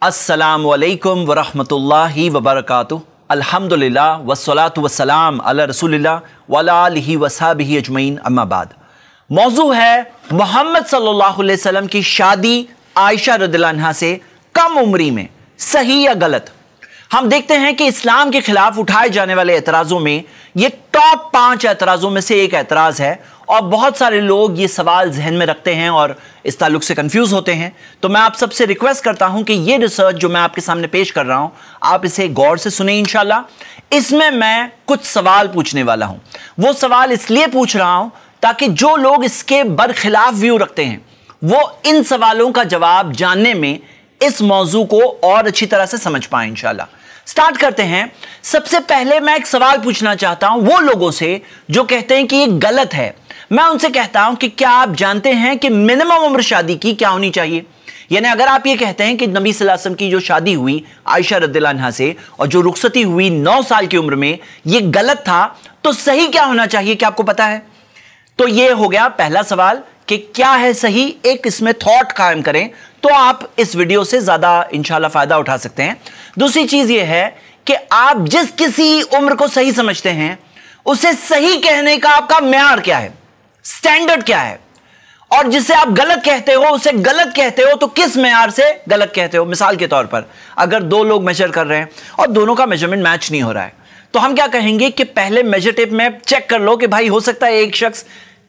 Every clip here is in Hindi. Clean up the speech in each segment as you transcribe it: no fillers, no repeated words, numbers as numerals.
अस्सलामु अलैकुम वरहमतुल्लाहि वबरकातुहू। अल्हम्दुलिल्लाह वस्सलातु वस्सलाम अला रसूलिल्लाह वअला आलिहि वसहबिहि अजमईन, अम्मा बाद। मौजू है मोहम्मद सल्लल्लाहु अलैहि वसल्लम की शादी आयशा रज़ियल्लाहु अन्हा से कम उम्री में, सही या गलत। हम देखते हैं कि इस्लाम के खिलाफ उठाए जाने वाले एतराज़ों में ये टॉप 5 एतराज़ों में से एक एतराज़ है और बहुत सारे लोग ये सवाल जहन में रखते हैं और इस ताल्लुक से कंफ्यूज होते हैं। तो मैं आप सबसे रिक्वेस्ट करता हूं कि ये रिसर्च जो मैं आपके सामने पेश कर रहा हूं, आप इसे गौर से सुने इंशाल्लाह। इसमें मैं कुछ सवाल पूछने वाला हूं। वो सवाल इसलिए पूछ रहा हूं ताकि जो लोग इसके बरखिलाफ व्यू रखते हैं वो इन सवालों का जवाब जानने में इस मौजू को और अच्छी तरह से समझ पाए इंशाल्लाह। स्टार्ट करते हैं। सबसे पहले मैं एक सवाल पूछना चाहता हूं वो लोगों से जो कहते हैं कि ये गलत है। मैं उनसे कहता हूं कि क्या आप जानते हैं कि मिनिमम उम्र शादी की क्या होनी चाहिए? यानी अगर आप ये कहते हैं कि नबी सल्लल्लाहु अलैहि वसल्लम की जो शादी हुई आयशा रज़ियल्लाहु अन्हा से और जो रुखसती हुई 9 साल की उम्र में, ये गलत था, तो सही क्या होना चाहिए, क्या आपको पता है? तो ये हो गया पहला सवाल कि क्या है सही। एक इसमें थॉट कायम करें तो आप इस वीडियो से ज्यादा इंशाल्लाह फायदा उठा सकते हैं। दूसरी चीज ये है कि आप जिस किसी उम्र को सही समझते हैं उसे सही कहने का आपका म्यार क्या है, स्टैंडर्ड क्या है, और जिसे आप गलत कहते हो उसे गलत कहते हो तो किस म्यार से गलत कहते हो। मिसाल के तौर पर अगर 2 लोग मेजर कर रहे हैं और दोनों का मेजरमेंट मैच नहीं हो रहा है तो हम क्या कहेंगे कि पहले मेजर टेप में चेक कर लो कि भाई हो सकता है एक शख्स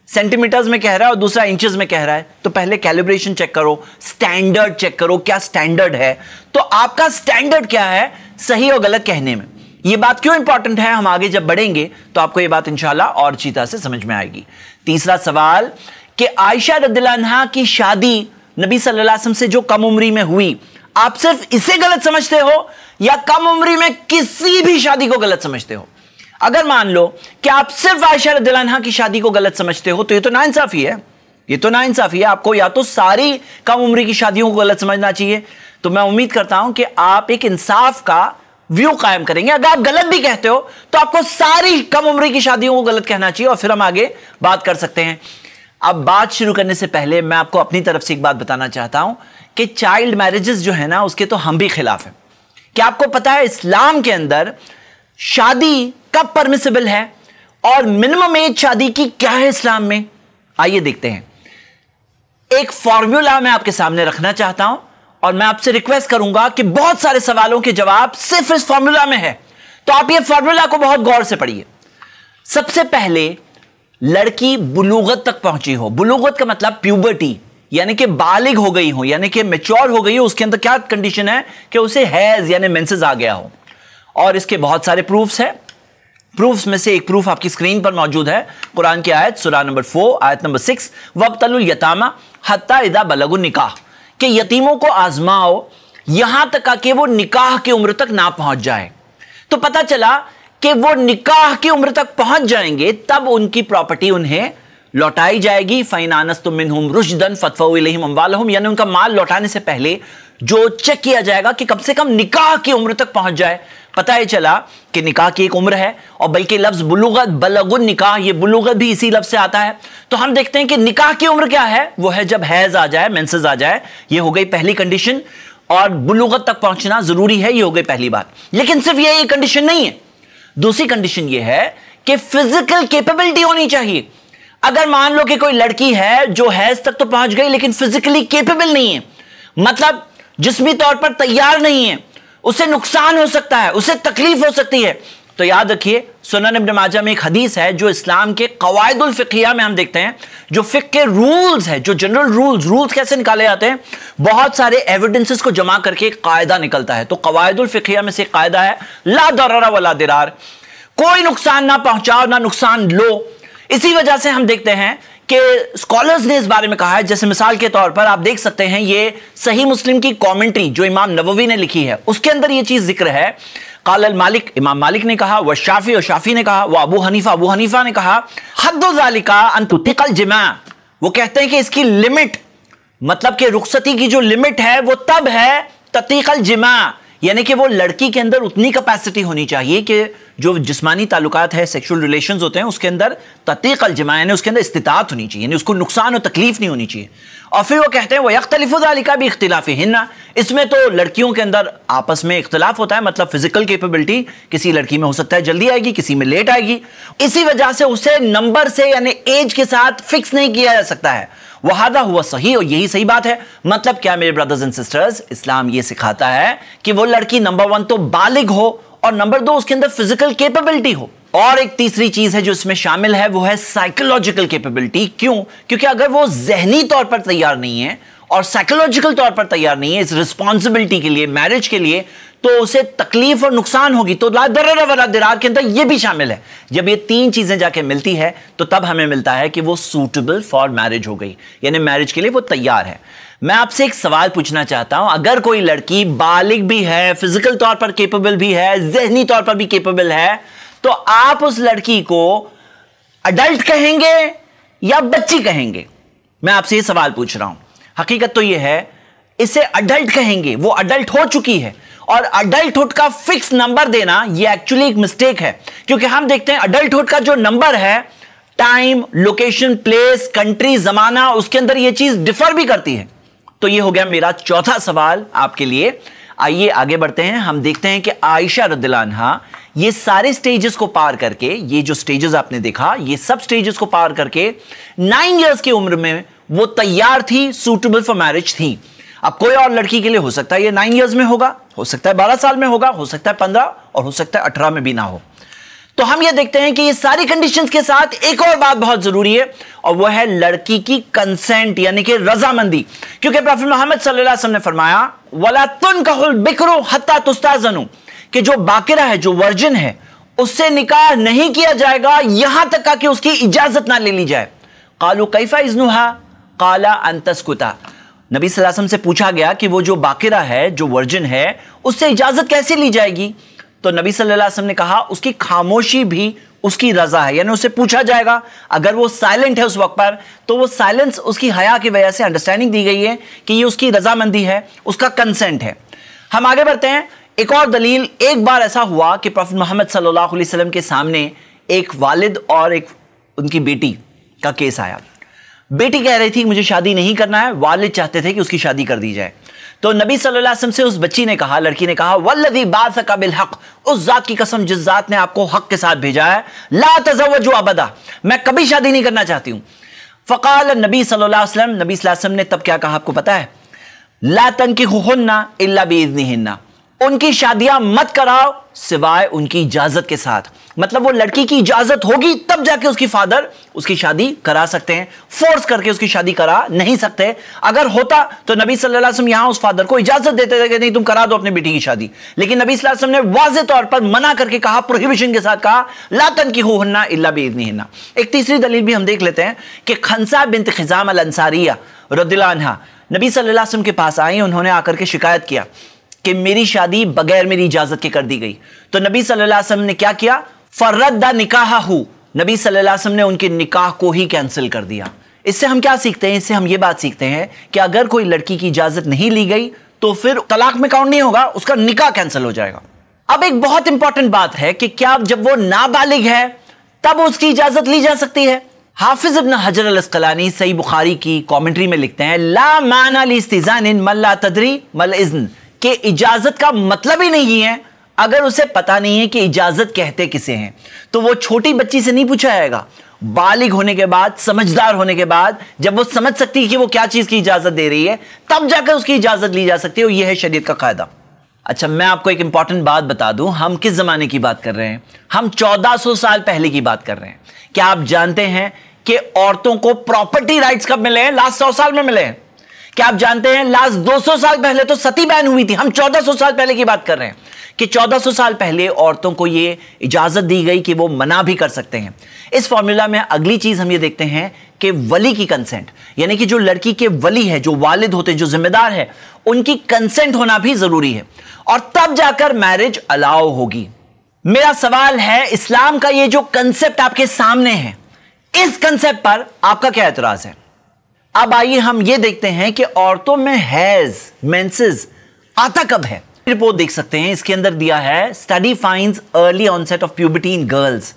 सेंटीमीटर्स में कह रहा है और दूसरा इंचेस में कह रहा है, तो पहले कैलिब्रेशन चेक करो, स्टैंडर्ड चेक करो, क्या स्टैंडर्ड है। तो आपका स्टैंडर्ड क्या है सही और गलत कहने में। यह बात क्यों इंपॉर्टेंट है, हम आगे जब बढ़ेंगे तो आपको यह बात इंशाल्लाह और अच्छी तरह से समझ में आएगी। तीसरा सवाल कि आयशा रज़ियल्लाहु अन्हा की शादी नबी सल्लल्लाहु अलैहि वसल्लम से जो कम उम्री में हुई, आप सिर्फ इसे गलत समझते हो या कम उम्री में किसी भी शादी को गलत समझते हो? अगर मान लो कि आप सिर्फ आयशा रज़ियल्लाहु अन्हा की शादी को गलत समझते हो तो ये तो नाइंसाफी है, ये तो नाइंसाफी है। आपको या तो सारी कम उम्री की शादियों को गलत समझना चाहिए। तो मैं उम्मीद करता हूं कि आप एक इंसाफ का व्यू कायम करेंगे। अगर आप गलत भी कहते हो तो आपको सारी कम उम्री की शादियों को गलत कहना चाहिए और फिर हम आगे बात कर सकते हैं। अब बात शुरू करने से पहले मैं आपको अपनी तरफ से एक बात बताना चाहता हूं कि चाइल्ड मैरिजेस जो है ना, उसके तो हम भी खिलाफ हैं। क्या आपको पता है इस्लाम के अंदर शादी कब परमिसिबल है और मिनिमम एज शादी की क्या है इस्लाम में? आइए देखते हैं। एक फॉर्मूला मैं आपके सामने रखना चाहता हूं और मैं आपसे रिक्वेस्ट करूंगा कि बहुत सारे सवालों के जवाब सिर्फ इस फॉर्मूला में है, तो आप ये फॉर्मूला को बहुत गौर से पढ़िए। सबसे पहले लड़की बुलूगत तक पहुंची हो। बुलूगत का मतलब प्यूबर्टी, यानी कि बालिग हो गई हो, यानी कि मैच्योर हो गई हो। उसके अंदर क्या कंडीशन है कि उसे हैज यानी मेंसेस आ गया हो। और इसके बहुत सारे प्रूफ्स हैं। प्रूफ्स में से एक प्रूफ आपकी स्क्रीन पर मौजूद है, कुरान की आयत सूरा नंबर 4 आयत नंबर 6, वब्तलुल यतामा हत्ता इदा बलगुन निकाह, कि यतीमों को आजमाओ यहां तक कि वो निकाह की उम्र तक ना पहुंच जाए। तो पता चला कि वो निकाह की उम्र तक पहुंच जाएंगे तब उनकी प्रॉपर्टी उन्हें लौटाई जाएगी। फ़इन आनस्तुम मिनहुम रुश्दन फदफ़ऊ इलैहिम अम्वालहुम, यानी उनका माल लौटाने से पहले जो चेक किया जाएगा कि कम से कम निकाह की उम्र तक पहुंच जाए। पता ही चला कि निकाह की एक उम्र है और बल्कि लफ्ज बुलुगत बलगुन निकाह, ये बुलुगत भी इसी लफ्ज से आता है। तो हम देखते हैं कि निकाह की उम्र क्या है, वो है जब हैज आ जाए, मेंसेस आ जाए। ये हो गई पहली कंडीशन और बुलुगत तक पहुंचना जरूरी है, ये हो गई पहली बात। लेकिन सिर्फ ये कंडीशन नहीं है। दूसरी कंडीशन ये है कि फिजिकल कैपेबिलिटी होनी चाहिए। अगर मान लो कि कोई लड़की है जो हैज तक तो पहुंच गई लेकिन फिजिकली कैपेबल नहीं है, मतलब जिस्मी तौर पर तैयार नहीं है, उसे नुकसान हो सकता है, उसे तकलीफ हो सकती है, तो याद रखिए सुनन इब्न माजा में एक हदीस है जो इस्लाम के कवायदुल फिक़हिया में हम देखते हैं, जो फिक़्ह के रूल्स है, जो जनरल रूल्स कैसे निकाले जाते हैं, बहुत सारे एविडेंसेस को जमा करके एक कायदा निकलता है। तो कवायदुल फिक़हिया में से एक कायदा है ला दरर वला दिरार, कोई नुकसान ना पहुंचाओ ना नुकसान लो। इसी वजह से हम देखते हैं कि स्कॉलर्स ने इस बारे में कहा है। जैसे मिसाल के तौर पर आप देख सकते हैं ये सही मुस्लिम की कमेंट्री जो इमाम नववी ने लिखी है, उसके अंदर ये चीज जिक्र है। काल मालिक, इमाम मालिक ने कहा, व शाफी और शाफी ने कहा, व अबू हनीफा ने कहा, हद्दु ज़ालिका अन तुतिक़ल जिमा, वो कहते हैं कि इसकी लिमिट, मतलब कि रुखसती की जो लिमिट है वो तब है ततीक़ल जिमा, यानी कि वो लड़की के अंदर उतनी कैपेसिटी होनी चाहिए कि जो जिस्मानी ताल्लुकात है, सेक्सुअल रिलेशंस होते हैं, उसके अंदर ततीक़ अल जमा, यानी उसके अंदर इस्तिताअत होनी चाहिए, यानी उसको नुकसान और तकलीफ नहीं होनी चाहिए। और फिर वो कहते हैं वो यख्तलिफु ज़ालिका भी इख्तिलाफ़िहिन्ना, इसमें तो लड़कियों के अंदर आपस में इख्तिलाफ होता है, मतलब फिजिकल कैपेबिलिटी किसी लड़की में हो सकता है जल्दी आएगी, किसी में लेट आएगी। इसी वजह से उसे नंबर से यानी एज के साथ फिक्स नहीं किया जा सकता है। वहादा हुआ सही, और यही सही बात है। मतलब क्या मेरे ब्रदर्स एंड सिस्टर्स, इस्लाम ये सिखाता है कि वो लड़की नंबर 1 तो बालिग हो और नंबर 2 उसके अंदर फिजिकल कैपेबिलिटी हो। और एक तीसरी चीज है जो इसमें शामिल है, वो है साइकोलॉजिकल कैपेबिलिटी। क्यों? क्योंकि अगर वो जहनी तौर पर तैयार नहीं है और साइकोलॉजिकल तौर पर तैयार नहीं है इस रिस्पॉन्सिबिलिटी के लिए, मैरिज के लिए, तो उसे तकलीफ और नुकसान होगी। तो ला दरर वला दिरार के अंदर ये भी शामिल है। जब ये तीन चीजें जाके मिलती है तो तब हमें मिलता है कि वो सूटेबल फॉर मैरिज हो गई, यानी मैरिज के लिए वो तैयार है। मैं आपसे एक सवाल पूछना चाहता हूं, अगर कोई लड़की बालिग भी है, फिजिकल तौर पर कैपेबल भी है, जहनी तौर पर भी कैपेबल है, तो आप उस लड़की को अडल्ट कहेंगे या बच्ची कहेंगे? मैं आपसे ये सवाल पूछ रहा हूं। हकीकत तो ये है, इसे अडल्ट कहेंगे, वो अडल्ट हो चुकी है। और अडल्टहुड का फिक्स नंबर देना ये एक्चुअली एक मिस्टेक है, क्योंकि हम देखते हैं अडल्टहुड का जो नंबर है, टाइम, लोकेशन, प्लेस, कंट्री, जमाना, उसके अंदर ये चीज डिफर भी करती है। तो ये हो गया मेरा चौथा सवाल आपके लिए। आइए आगे बढ़ते हैं। हम देखते हैं कि आयशा रदियल्लाहु अन्हा ये सारे स्टेजेस को पार करके, ये जो स्टेजेस आपने देखा, ये सब स्टेजेस को पार करके 9 इयर्स की उम्र में वो तैयार थी, सूटेबल फॉर मैरिज थी। अब कोई और लड़की के लिए हो सकता है ये 9 इयर्स में होगा, हो सकता है 12 साल में होगा, हो सकता है 15, और हो सकता है 18 में भी ना हो। तो हम ये देखते हैं कि ये सारी कंडीशंस के साथ एक और बात बहुत जरूरी है, और वह है लड़की की कंसेंट, यानी कि रजामंदी। क्योंकि प्रॉफेट मोहम्मद सल्लल्लाहु अलैहि वसल्लम ने फरमाया, वला तुनकाहुल बिक्रू हत्ता तुस्ताज़नु, कि जो बाकिरा है, जो वर्जिन है, उससे निकाह नहीं किया जाएगा यहां तक कि उसकी इजाजत ना ले ली जाए। कालू कैफा इज़्नुहा काला अन तस्कुता, नबी सल्लल्लाहु अलैहि वसल्लम से पूछा गया कि वो जो बाकिरा है, जो वर्जिन है, उससे इजाजत कैसे ली जाएगी? तो नबी सल्लल्लाहु अलैहि वसल्लम ने कहा उसकी खामोशी भी उसकी रजा है, यानी उससे पूछा जाएगा। अगर वो साइलेंट है उस वक्त पर, तो वो साइलेंस उसकी हया की वजह से अंडरस्टैंडिंग दी गई है कि ये उसकी रजामंदी है, उसका कंसेंट है। हम आगे बढ़ते हैं। एक और दलील, एक बार ऐसा हुआ कि प्रॉफेट मोहम्मद सल्लल्लाहु अलैहि वसल्लम के सामने एक वालिद और एक उनकी बेटी का केस आया। बेटी कह रही थी मुझे शादी नहीं करना है, वालिद चाहते थे कि उसकी शादी कर दी जाए। तो नबी सल्लल्लाहु अलैहि वसल्लम से उस बच्ची ने कहा, लड़की ने कहा, वल्लज़ी बाअसका बिल हक़, उस जात की कसम जिस जात ने आपको हक के साथ भेजा है, ला तज़व्वजू अबदा, मैं कभी शादी नहीं करना चाहती हूं। फ़क़ाल नबी सल्लल्लाहु अलैहि वसल्लम, नबी सल्लल्लाहु अलैहि वसल्लम ने तब क्या कहा आपको पता है? ला तनकिहुहुन्ना इल्ला बिइज़्निहिन्ना, उनकी शादियां मत कराओ सिवाय उनकी इजाजत के साथ। मतलब वो लड़की की इजाजत होगी तब जाके उसकी फादर उसकी शादी करा सकते हैं, फोर्स करके उसकी शादी करा नहीं सकते। अगर होता तो नबी सल्लल्लाहु अलैहि वसल्लम यहां उस फादर को इजाजत देते थे कि नहीं तुम करा दो अपनी बेटी की शादी, लेकिन नबी सल्लल्लाहु अलैहि वसल्लम ने वाज़ेह तौर पर मना करके कहा, प्रोहिबिशन के साथ कहा, ला तनकिहुहुन्ना इल्ला बिइज़्निहिन्ना। एक तीसरी दलील भी हम देख लेते हैं कि खंसा बिन्त खिजाम अल अंसारिया रदियल्लाहु अन्हा नबी सल्लल्लाहु अलैहि वसल्लम के पास आई, उन्होंने आकर के शिकायत किया कि मेरी शादी बगैर मेरी इजाजत के कर दी गई। तो नबी सल्लल्लाहु अलैहि वसल्लम ने क्या किया? फर्रद्दा निकाहहू, नबी सल्लल्लाहु अलैहि वसल्लम ने उनके निकाह को ही कैंसिल कर दिया। इससे हम क्या सीखते हैं? इससे हम ये बात सीखते हैं कि अगर कोई लड़की की इजाजत नहीं ली गई तो फिर तलाक में काउंट नहीं होगा, उसका निकाह कैंसिल हो जाएगा। अब एक बहुत इंपॉर्टेंट बात है कि क्या जब वो नाबालिग है तब उसकी इजाजत ली जा सकती है? हाफिज इब्न हजर अल अस्कलानी सही बुखारी की कॉमेंट्री में लिखते हैं, ला माना लिस्तिज़ानिन मन ला तदरी मल इज़्न, कि इजाजत का मतलब ही नहीं है अगर उसे पता नहीं है कि इजाजत कहते किसे हैं। तो वो छोटी बच्ची से नहीं पूछा जाएगा, बालिग होने के बाद, समझदार होने के बाद, जब वो समझ सकती है कि वो क्या चीज की इजाजत दे रही है, तब जाकर उसकी इजाजत ली जा सकती है, और यह है शरीयत का कायदा। अच्छा, मैं आपको एक इंपॉर्टेंट बात बता दूं, हम किस जमाने की बात कर रहे हैं? हम 1400 साल पहले की बात कर रहे हैं। क्या आप जानते हैं कि औरतों को प्रॉपर्टी राइट्स कब मिले हैं? लास्ट 100 साल में मिले हैं। क्या आप जानते हैं लास्ट 200 साल पहले तो सती बैन हुई थी? हम 1400 साल पहले की बात कर रहे हैं कि 1400 साल पहले औरतों को यह इजाजत दी गई कि वो मना भी कर सकते हैं। इस फॉर्मूला में अगली चीज हम ये देखते हैं कि वली की कंसेंट, यानी कि जो लड़की के वली है, जो वालिद होते हैं, जो जिम्मेदार है, उनकी कंसेंट होना भी जरूरी है, और तब जाकर मैरिज अलाउ होगी। मेरा सवाल है, इस्लाम का ये जो कंसेप्ट आपके सामने है, इस कंसेप्ट पर आपका क्या एतराज है? अब आइए हम ये देखते हैं कि औरतों में हैज, मेंसेस आता कब है। रिपोर्ट देख सकते हैं, इसके अंदर दिया है study finds early onset of puberty in girls.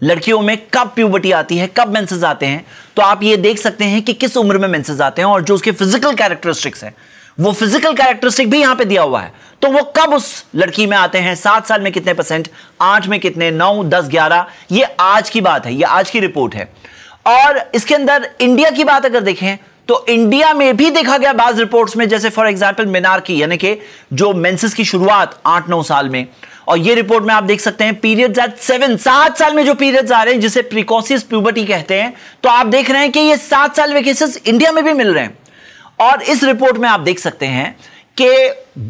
लड़कियों में कब प्यूबर्टी आती है, कब मेंसेस आते हैं, तो आप ये देख सकते हैं कि किस उम्र में मेंसेस आते हैं और जो उसके फिजिकल कैरेक्टरिस्टिक्स हैं वो फिजिकल कैरेक्टरिस्टिक भी यहां पे दिया हुआ है। तो वो कब उस लड़की में आते हैं, 7 साल में कितने %, 8 में कितने, 9, 10, 11, ये आज की बात है, ये आज की रिपोर्ट है। और इसके अंदर इंडिया की बात अगर देखें तो इंडिया में भी देखा गया बाज रिपोर्ट्स में, जैसे फॉर एग्जांपल मेनार्की यानी कि जो मेंसेस की शुरुआत 8-9 साल में, और ये रिपोर्ट में आप देख सकते हैं पीरियड्स एट 7 साल में जो पीरियड्स आ रहे हैं जिसे प्रिकॉसियस प्यूबर्टी कहते हैं, तो आप देख रहे हैं कि ये 7 साल में केसेस इंडिया में भी मिल रहे हैं। और इस रिपोर्ट में आप देख सकते हैं कि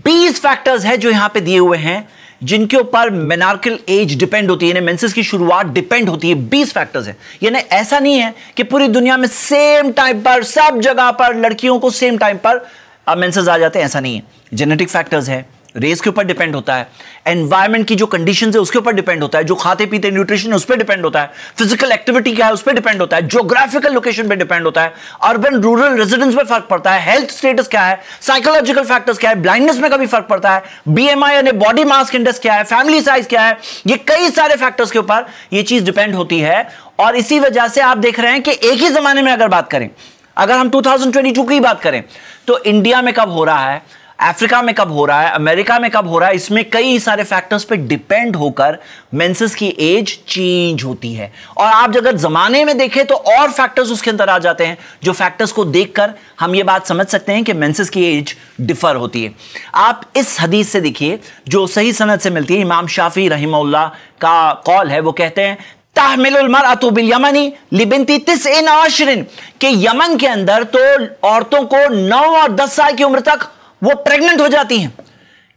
20 फैक्टर्स है जो यहां पे दिए हुए हैं जिनके ऊपर मेनार्कल एज डिपेंड होती है, यानी मेंसेस की शुरुआत डिपेंड होती है। 20 फैक्टर्स है, यानी ऐसा नहीं है कि पूरी दुनिया में सेम टाइम पर सब जगह पर लड़कियों को सेम टाइम पर मेंसेस आ जाते हैं, ऐसा नहीं है। जेनेटिक फैक्टर्स है, रेस के ऊपर डिपेंड होता है, एनवायरमेंट की जो कंडीशंस है उसके ऊपर डिपेंड होता है, जो खाते पीते न्यूट्रिशन है उस पर डिपेंड होता है, फिजिकल एक्टिविटी क्या है उस पर डिपेंड होता है, ज्योग्राफिकल लोकेशन पे डिपेंड होता है, अर्बन रूरल रेजिडेंस पे फर्क पड़ता है, हेल्थ स्टेटस क्या है, साइकोलॉजिकल फैक्टर्स क्या है, ब्लाइंडनेस में कभी फर्क पड़ता है, बीएमआई यानी बॉडी मास इंडेक्स क्या है, फैमिली साइज क्या है, ये कई सारे फैक्टर्स के ऊपर ये चीज डिपेंड होती है। और इसी वजह से आप देख रहे हैं कि एक ही जमाने में अगर बात करें, अगर हम 2022 की बात करें तो इंडिया में कब हो रहा है, अफ्रीका में कब हो रहा है, अमेरिका में कब हो रहा है, इसमें कई सारे फैक्टर्स पे डिपेंड होकर मेंसेस की एज चेंज होती है। और आप अगर जमाने में देखें तो और फैक्टर्स उसके अंदर आ जाते हैं, जो फैक्टर्स को देखकर हम ये बात समझ सकते हैं कि मेंसेस की एज डिफर होती है। आप इस हदीस से देखिए जो सही सनद से मिलती है, इमाम शाफी रहिमहुल्लाह का कौल है, वो कहते हैं ताहमिलुल मरअतु बिल यमनी लिबिंती 90 आशरिन, कि यमन के अंदर तो औरतों को 9 और 10 साल की उम्र तक वो प्रेग्नेंट हो जाती हैं।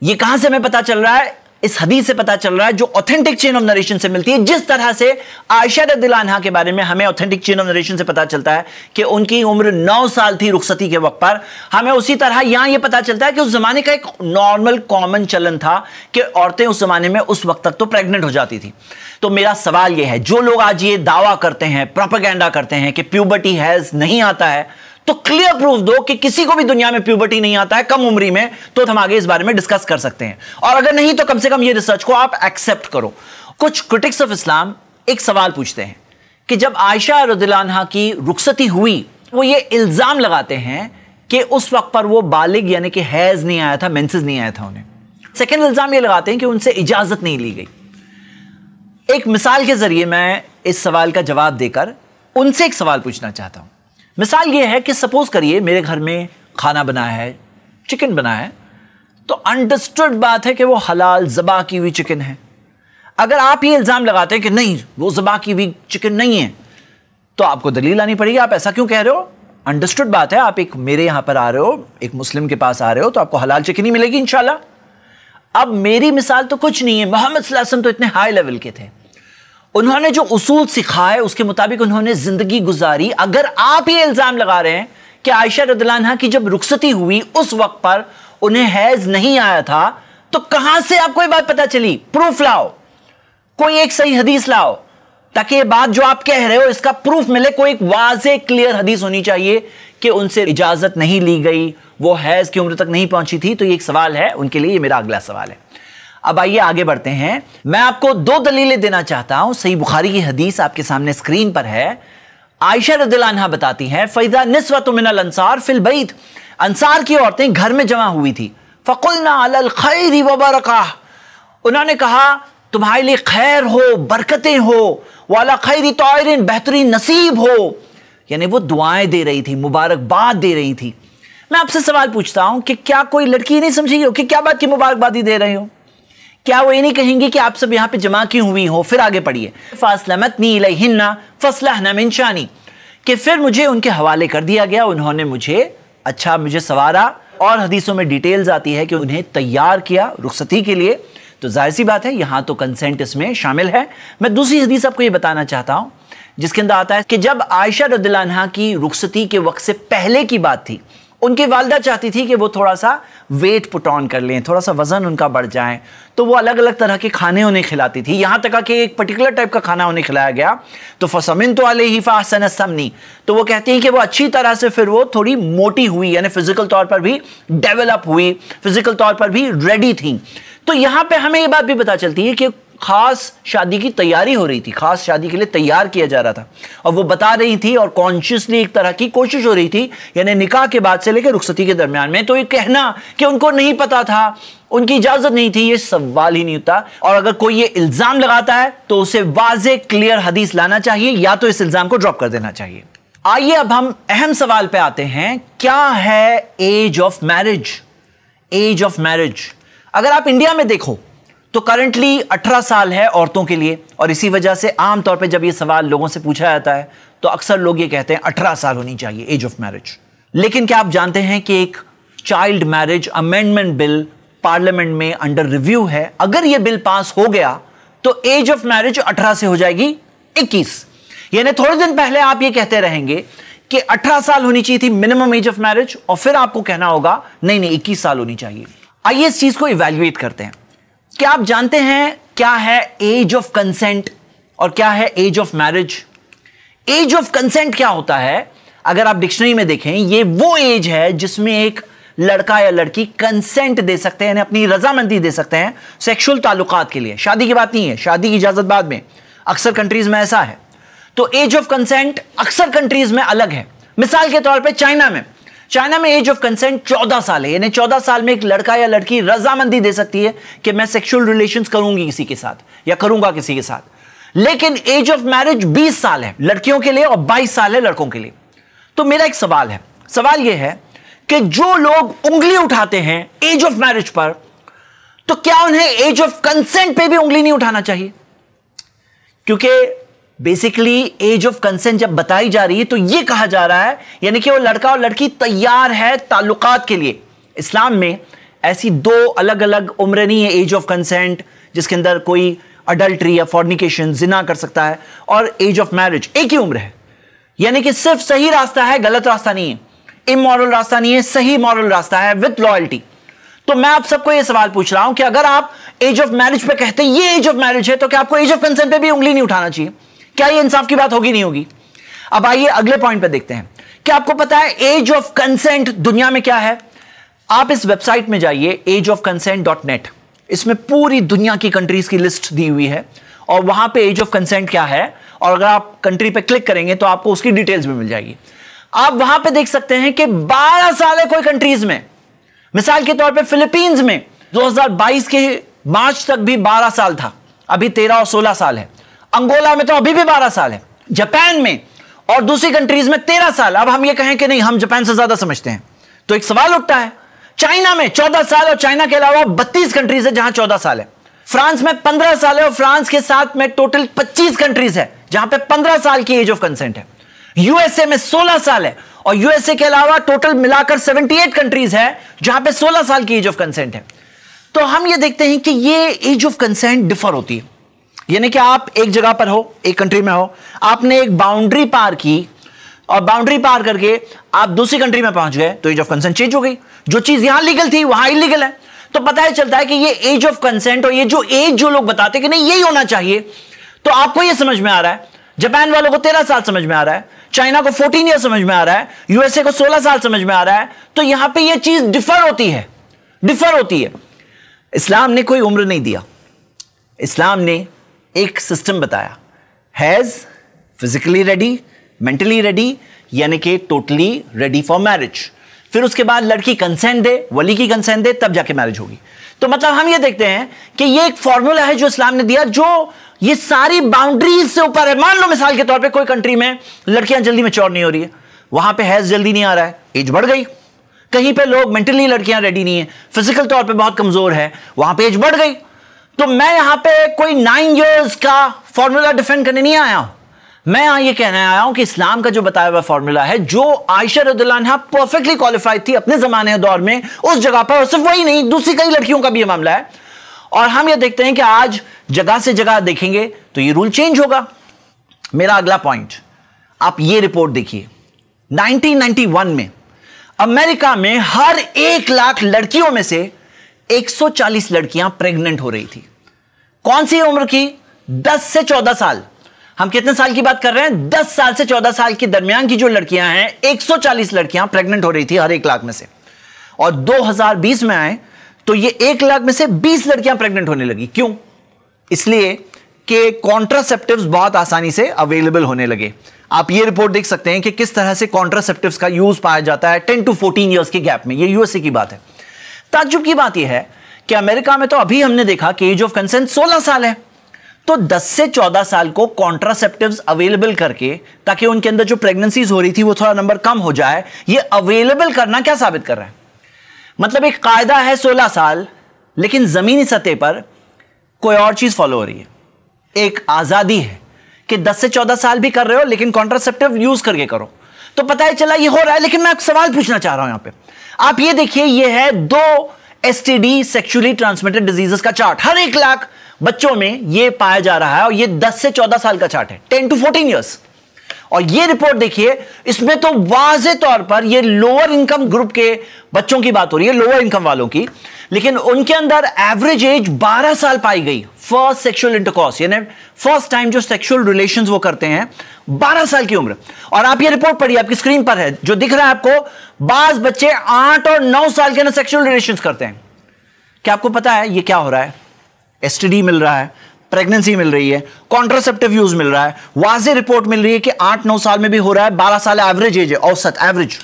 ये कहां से हमें पता चल रहा है, इस हदीस से पता चल रहा है जो ऑथेंटिक चेन ऑफ नरेशन से मिलती है। जिस तरह से आयशा रज़ियल्लाहु अन्हा के बारे में हमें ऑथेंटिक चेन ऑफ नरेशन से पता चलता है कि उनकी उम्र 9 साल थी रुखसती के वक्त पर, हमें उसी तरह यहां यह पता चलता है कि उस जमाने का एक नॉर्मल कॉमन चलन था कि औरतें उस जमाने में उस वक्त तक तो प्रेग्नेंट हो जाती थी। तो मेरा सवाल यह है, जो लोग आज ये दावा करते हैं, प्रोपेगेंडा करते हैं कि प्यूबर्टी हैज नहीं आता है, तो क्लियर प्रूफ दो कि किसी को भी दुनिया में प्यूबर्टी नहीं आता है कम उम्र में, तो हम आगे इस बारे में डिस्कस कर सकते हैं। और अगर नहीं तो कम से कम ये रिसर्च को आप एक्सेप्ट करो। कुछ क्रिटिक्स ऑफ इस्लाम एक सवाल पूछते हैं कि जब आयशा रज़ियल्लाहु अन्हा की रुखसती हुई, वो ये इल्जाम लगाते हैं कि उस वक्त पर वो बालिग यानी कि हैज नहीं आया था, मेंसेस नहीं आया था उन्हें। सेकेंड इल्जाम ये लगाते हैं कि उनसे इजाजत नहीं ली गई। एक मिसाल के जरिए मैं इस सवाल का जवाब देकर उनसे एक सवाल पूछना चाहता हूं। मिसाल ये है कि सपोज करिए मेरे घर में खाना बना है, चिकन बना है, तो अंडरस्टूड बात है कि वो हलाल ज़बा की हुई चिकन है। अगर आप ये इल्ज़ाम लगाते हैं कि नहीं वो ज़बा की हुई चिकन नहीं है, तो आपको दलील आनी पड़ेगी, आप ऐसा क्यों कह रहे हो। अंडरस्टूड बात है, आप एक मेरे यहां पर आ रहे हो, एक मुस्लिम के पास आ रहे हो, तो आपको हलाल चिकन ही मिलेगी इंशाल्लाह। अब मेरी मिसाल तो कुछ नहीं है, मोहम्मद सल्लल्लाहु अलैहि वसल्लम तो इतने हाई लेवल के थे, उन्होंने जो उसूल सिखाए उसके मुताबिक उन्होंने जिंदगी गुजारी। अगर आप ये इल्जाम लगा रहे हैं कि आयशा रज़ियल्लाहु अन्हा की जब रुखसती हुई उस वक्त पर उन्हें हैज नहीं आया था, तो कहां से आपको ये बात पता चली। प्रूफ लाओ, कोई एक सही हदीस लाओ, ताकि ये बात जो आप कह रहे हो इसका प्रूफ मिले। कोई एक वाज़े क्लियर हदीस होनी चाहिए कि उनसे इजाजत नहीं ली गई, वो हैज की उम्र तक नहीं पहुंची थी। तो ये एक सवाल है उनके लिए, ये मेरा अगला सवाल है। अब आइए आगे बढ़ते हैं। मैं आपको 2 दलीलें देना चाहता हूं। सही बुखारी की हदीस आपके सामने स्क्रीन पर है। आयशा रज़ियल्लाहु अन्हा बताती हैं, फ़इज़ा निस्वतुम मिनल अंसार फिल बैत, अंसार की औरतें घर में जमा हुई थी। फ़क़ुलना अलल खैरि व बरकाह, उन्होंने कहा तुम्हारे लिए खैर हो, बरकतें हो, वाला खैरि तौरिन, बेहतरीन नसीब हो, यानी वो दुआएं दे रही थी, मुबारकबाद दे रही थी। मैं आपसे सवाल पूछता हूं कि क्या कोई लड़की नहीं समझेगी हो कि क्या बात की मुबारकबादी दे रही हो? क्या वो ये नहीं कहेंगे कि आप सब यहां पे जमा क्यों हुई हो? फिर आगे पढ़िए, फासलमतनी इलैहिन्ना फस्लहना मिन शानी, कि फिर मुझे उनके हवाले कर दिया गया, उन्होंने मुझे सवारा। और हदीसों में डिटेल्स आती है कि उन्हें तैयार किया रुखसती के लिए। तो जाहिर सी बात है यहां तो कंसेंट इसमें शामिल है। मैं दूसरी हदीस आपको ये बताना चाहता हूं जिसके अंदर आता है कि जब आयशा रज़ियल्लाहु अन्हा की रुखसती के वक्त से पहले की बात थी, उनकी वालिदा चाहती थी कि वो थोड़ा सा वेट पुट ऑन कर लें, थोड़ा सा वजन उनका बढ़ जाए, तो वो अलग अलग तरह के खाने उन्हें खिलाती थी, यहां तक कि एक पर्टिकुलर टाइप का खाना उन्हें खिलाया गया। तो फसमिन तो अलैहि फअहसन समनी, तो वो कहती हैं कि वो अच्छी तरह से फिर वो थोड़ी मोटी हुई, यानी फिजिकल तौर पर भी डेवलप हुई, फिजिकल तौर पर भी रेडी थी। तो यहां पे हमें ये बात भी पता चलती है कि खास शादी की तैयारी हो रही थी, खास शादी के लिए तैयार किया जा रहा था, और वो बता रही थी और कॉन्शियसली एक तरह की कोशिश हो रही थी, यानी निकाह के बाद से लेकर रुखसती के दरमियान में। तो ये कहना कि उनको नहीं पता था, उनकी इजाजत नहीं थी, ये सवाल ही नहीं होता। और अगर कोई ये इल्जाम लगाता है तो उसे वाज़े क्लियर हदीस लाना चाहिए, या तो इस इल्जाम को ड्रॉप कर देना चाहिए। आइए अब हम अहम सवाल पे आते हैं, क्या है age of marriage? Age of marriage अगर आप इंडिया में देखो तो करंटली 18 साल है औरतों के लिए, और इसी वजह से आमतौर पे जब ये सवाल लोगों से पूछा जाता है तो अक्सर लोग ये कहते हैं 18 साल होनी चाहिए एज ऑफ मैरिज। लेकिन क्या आप जानते हैं कि एक child marriage amendment bill parliament में अंडर रिव्यू है। अगर यह बिल पास हो गया तो एज ऑफ मैरिज 18 से हो जाएगी 21। यानी थोड़े दिन पहले आप ये कहते रहेंगे कि 18 साल होनी चाहिए थी मिनिमम एज ऑफ मैरिज, और फिर आपको कहना होगा नहीं 21 साल होनी चाहिए। आइए इस चीज को इवैल्यूएट करते हैं। क्या आप जानते हैं क्या है एज ऑफ कंसेंट और क्या है age of marriage? Age of consent क्या होता है? अगर आप डिक्शनरी में देखें, ये वो एज है जिसमें एक लड़का या लड़की कंसेंट दे सकते हैं, अपनी रजामंदी दे सकते हैं सेक्सुअल ताल्लुकात के लिए। शादी की बात नहीं है, शादी की इजाजत बाद में, अक्सर कंट्रीज में ऐसा है। तो एज ऑफ कंसेंट अक्सर कंट्रीज में अलग है। मिसाल के तौर पे चाइना में एज ऑफ कंसेंट 14 साल है, यानी 14 साल में एक लड़का या लड़की रजामंदी दे सकती है कि मैं सेक्सुअल रिलेशंस करूंगी किसी के साथ या करूंगा किसी के साथ। लेकिन एज ऑफ मैरिज 20 साल है लड़कियों के लिए और 22 साल है लड़कों के लिए। तो मेरा एक सवाल है, सवाल यह है कि जो लोग उंगली उठाते हैं एज ऑफ मैरिज पर, तो क्या उन्हें एज ऑफ कंसेंट पे भी उंगली नहीं उठाना चाहिए? क्योंकि बेसिकली एज ऑफ कंसेंट जब बताई जा रही है तो यह कहा जा रहा है यानी कि वो लड़का और लड़की तैयार है ताल्लुकात के लिए। इस्लाम में ऐसी दो अलग अलग उम्र नहीं है एज ऑफ कंसेंट जिसके अंदर कोई अडल्ट्री या फॉर्निकेशन जिना कर सकता है, और एज ऑफ मैरिज एक ही उम्र है। यानी कि सिर्फ सही रास्ता है, गलत रास्ता नहीं है, इमोरल रास्ता नहीं है, सही मॉरल रास्ता है विद लॉयल्टी। तो मैं आप सबको यह सवाल पूछ रहा हूं कि अगर आप एज ऑफ मैरिज पे कहते हैं ये एज ऑफ मैरिज है, तो क्या आपको एज ऑफ कंसेंट पे भी उंगली नहीं उठाना चाहिए? क्या ये इंसाफ की बात होगी नहीं होगी? अब आइए अगले पॉइंट पे देखते हैं। क्या आपको पता है एज ऑफ कंसेंट दुनिया में क्या है? आप इस वेबसाइट में जाइए ageofconsent.net, इसमें पूरी दुनिया की कंट्रीज की लिस्ट दी हुई है और वहां पे एज ऑफ कंसेंट क्या है, और अगर आप कंट्री पे क्लिक करेंगे तो आपको उसकी डिटेल्स भी मिल जाएगी। आप वहां पे देख सकते हैं कि 12 साल है कोई कंट्रीज में। मिसाल के तौर पे फिलीपींस में 2022 के मार्च तक भी 12 साल था, अभी 13 और 16 साल है। अंगोला में तो अभी भी 12 साल है। जापान में और दूसरी कंट्रीज में 13 साल। अब हम ये कहें कि नहीं हम जापान से ज्यादा समझते हैं तो एक सवाल उठता है। चाइना में 14 साल, और चाइना के अलावा 32 कंट्रीज है जहां 14 साल है। फ्रांस में 15 साल है, और फ्रांस के साथ में टोटल 25 कंट्रीज है जहां पे 15 साल की एज ऑफ कंसेंट है। यूएसए में 16 साल है, और यूएसए के अलावा टोटल मिलाकर 78 कंट्रीज है जहां पे 16 साल की एज ऑफ कंसेंट है। तो हम ये देखते हैं कि ये एज ऑफ कंसेंट डिफर होती है। यानी कि आप एक जगह पर हो, एक कंट्री में हो, आपने एक बाउंड्री पार की और बाउंड्री पार करके आप दूसरी कंट्री में पहुंच गए तो एज ऑफ कंसेंट चेंज हो गई। जो चीज यहां लीगल थी वहां इलीगल है। तो पता है चलता है कि ये एज ऑफ कंसेंट और ये जो एज जो लोग बताते हैं कि नहीं यही होना चाहिए, तो आपको ये समझ में आ रहा है। जापान वालों को 13 साल समझ में आ रहा है, चाइना को 14 ईयर समझ में आ रहा है, यूएसए को 16 साल समझ में आ रहा है। तो यहां पर यह चीज डिफर होती है, डिफर होती है। इस्लाम ने कोई उम्र नहीं दिया। इस्लाम ने एक सिस्टम बताया, has physically ready, mentally ready, यानी कि टोटली रेडी फॉर मैरिज। फिर उसके बाद लड़की कंसेंट दे, वली की कंसेंट दे, तब जाके मैरिज होगी। तो मतलब हम ये देखते हैं कि ये एक फॉर्मूला है जो इस्लाम ने दिया, जो ये सारी बाउंड्रीज से ऊपर है। मान लो मिसाल के तौर पे कोई कंट्री में लड़कियां जल्दी मैच्योर नहीं हो रही है, वहां पे हैज जल्दी नहीं आ रहा है, एज बढ़ गई। कहीं पे लोग मेंटली लड़कियां रेडी नहीं है, फिजिकल तौर पे बहुत कमजोर है, वहां पे एज बढ़ गई। तो मैं यहां पे कोई 9 इयर्स का फॉर्मूला डिफेंड करने नहीं आया हूं। मैं यहां ये कहने आया हूं कि इस्लाम का जो बताया हुआ फॉर्मूला है, जो आयशा रज़ियल्लाहु अन्हा परफेक्टली क्वालिफाइड थी अपने जमाने दौर में उस जगह पर, और सिर्फ वही नहीं दूसरी कई लड़कियों का भी ये मामला है। और हम ये देखते हैं कि आज जगह से जगह देखेंगे तो ये रूल चेंज होगा। मेरा अगला पॉइंट, आप ये रिपोर्ट देखिए। 1991 में अमेरिका में हर 1 लाख लड़कियों में से 140 लड़कियां प्रेग्नेंट हो रही थी। कौन सी उम्र की? 10 से 14 साल। हम कितने साल की बात कर रहे हैं? 10 साल से 14 साल के दरमियान की जो लड़कियां हैं, 140 लड़कियां प्रेग्नेंट हो रही थी हर 1 लाख में से। और 2020 में आए तो ये 1 लाख में से 20 लड़कियां प्रेग्नेंट होने लगी। क्यों? इसलिए कि कॉन्ट्रासेप्टिव्स बहुत आसानी से अवेलेबल होने लगे। आप ये रिपोर्ट देख सकते हैं कि किस तरह से कॉन्ट्रासेप्टिव्स का यूज पाया जाता है 10 to 14 ईयर्स के गैप में। ये यूएसए की बात है। ताज्जुब की बात यह है कि अमेरिका में तो अभी हमने देखा कि एज ऑफ कंसेंट 16 साल है। तो 10 से 14 साल को कॉन्ट्रासेप्टिव्स अवेलेबल करके, ताकि उनके अंदर जो प्रेगनेंसीज हो रही थी वो थोड़ा नंबर कम हो जाए, ये अवेलेबल करना क्या साबित कर रहा है? मतलब एक कायदा है 16 साल, लेकिन जमीनी सतह पर कोई और चीज फॉलो हो रही है। एक आजादी है कि 10 से 14 साल भी कर रहे हो, लेकिन कॉन्ट्रासेप्टिव यूज करके करो। तो पता है चला ये हो रहा है। लेकिन मैं एक सवाल पूछना चाह रहा हूं यहां पे। आप ये देखिए, ये है 2 एसटीडी सेक्सुअली ट्रांसमिटेड डिजीजेस का चार्ट। हर 1 लाख बच्चों में ये पाया जा रहा है, और ये 10 से 14 साल का चार्ट है, 10 to 14 ईयर्स। और ये रिपोर्ट देखिए, इसमें तो वाज़े तौर पर ये लोअर इनकम ग्रुप के बच्चों की बात हो रही है, लोअर इनकम वालों की, लेकिन उनके अंदर एवरेज एज 12 साल पाई गई। फर्स्ट सेक्सुअल इंटरकॉर्स, यानी फर्स्ट टाइम जो सेक्सुअल रिलेशंस वो करते हैं, 12 साल की उम्र। और आप ये रिपोर्ट पढ़िए, आपकी स्क्रीन पर है, जो दिख रहा है आपको, बाज बच्चे 8 और 9 साल के अंदर सेक्सुअल रिलेशंस करते हैं। क्या आपको पता है ये क्या हो रहा है? एसटीडी मिल रहा है, प्रेगनेंसी मिल रही है, कॉन्ट्रासेप्टिव यूज मिल रहा है, वाज़े रिपोर्ट मिल रही है कि 8-9 साल में भी हो रहा है, 12 साल एवरेज एज है, औसत एवरेज।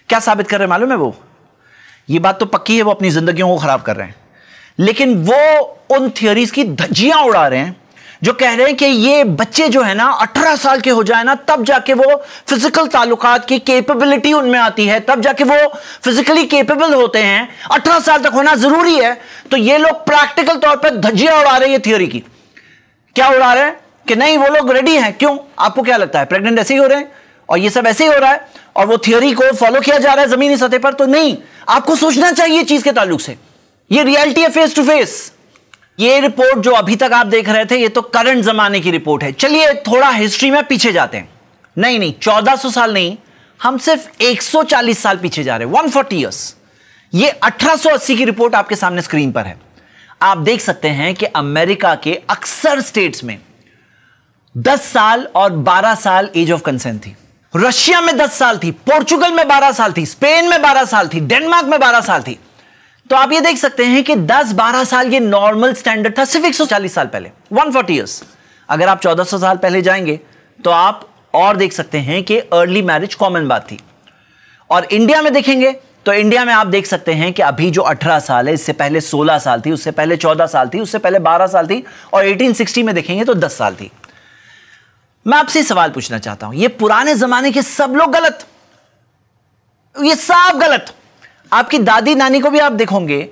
क्या साबित कर रहे हैं मालूम है वो? ये बात तो पक्की है, वो अपनी जिंदगियों को खराब कर रहे हैं। लेकिन वो उन थियरीज की धज्जियां उड़ा रहे हैं जो कह रहे हैं कि ये बच्चे जो है ना 18 साल के हो जाए ना, तब जाके वो फिजिकल ताल्लुकात की कैपेबिलिटी उनमें आती है, तब जाके वो फिजिकली कैपेबल होते हैं। 18 साल तक होना जरूरी है। तो ये लोग प्रैक्टिकल तौर पर धज्जियां उड़ा रहे हैं ये थियरी की। क्या उड़ा रहे हैं? कि नहीं वो लोग रेडी हैं। क्यों? आपको क्या लगता है प्रेग्नेंट ऐसे ही हो रहे हैं और ये सब ऐसे ही हो रहा है और वो थियरी को फॉलो किया जा रहा है जमीनी सतह पर? तो नहीं, आपको सोचना चाहिए चीज के ताल्लुक से। ये रियलिटी है फेस टू फेस। ये रिपोर्ट जो अभी तक आप देख रहे थे, ये तो करंट जमाने की रिपोर्ट है। चलिए थोड़ा हिस्ट्री में पीछे जाते हैं। नहीं 1400 साल नहीं, हम सिर्फ 140 साल पीछे जा रहे हैं, 140 ईयर्स। ये 1880 की रिपोर्ट आपके सामने स्क्रीन पर है। आप देख सकते हैं कि अमेरिका के अक्सर स्टेट्स में 10 साल और 12 साल एज ऑफ कंसेंट थी। रशिया में 10 साल थी, पोर्चुगल में 12 साल थी, स्पेन में 12 साल थी, डेनमार्क में 12 साल थी। तो आप ये देख सकते हैं कि 10-12 साल ये नॉर्मल स्टैंडर्ड था सिर्फ 140 साल पहले, 140 ईयर्स। अगर आप 1400 साल पहले जाएंगे तो आप और देख सकते हैं कि अर्ली मैरिज कॉमन बात थी। और इंडिया में देखेंगे तो इंडिया में आप देख सकते हैं कि अभी जो 18 साल है, इससे पहले 16 साल थी, उससे पहले 14 साल थी, उससे पहले 12 साल थी, और 1860 में देखेंगे तो 10 साल थी। मैं आपसे सवाल पूछना चाहता हूं, ये पुराने जमाने के सब लोग गलत? ये सब गलत। आपकी दादी नानी को भी आप देखोगे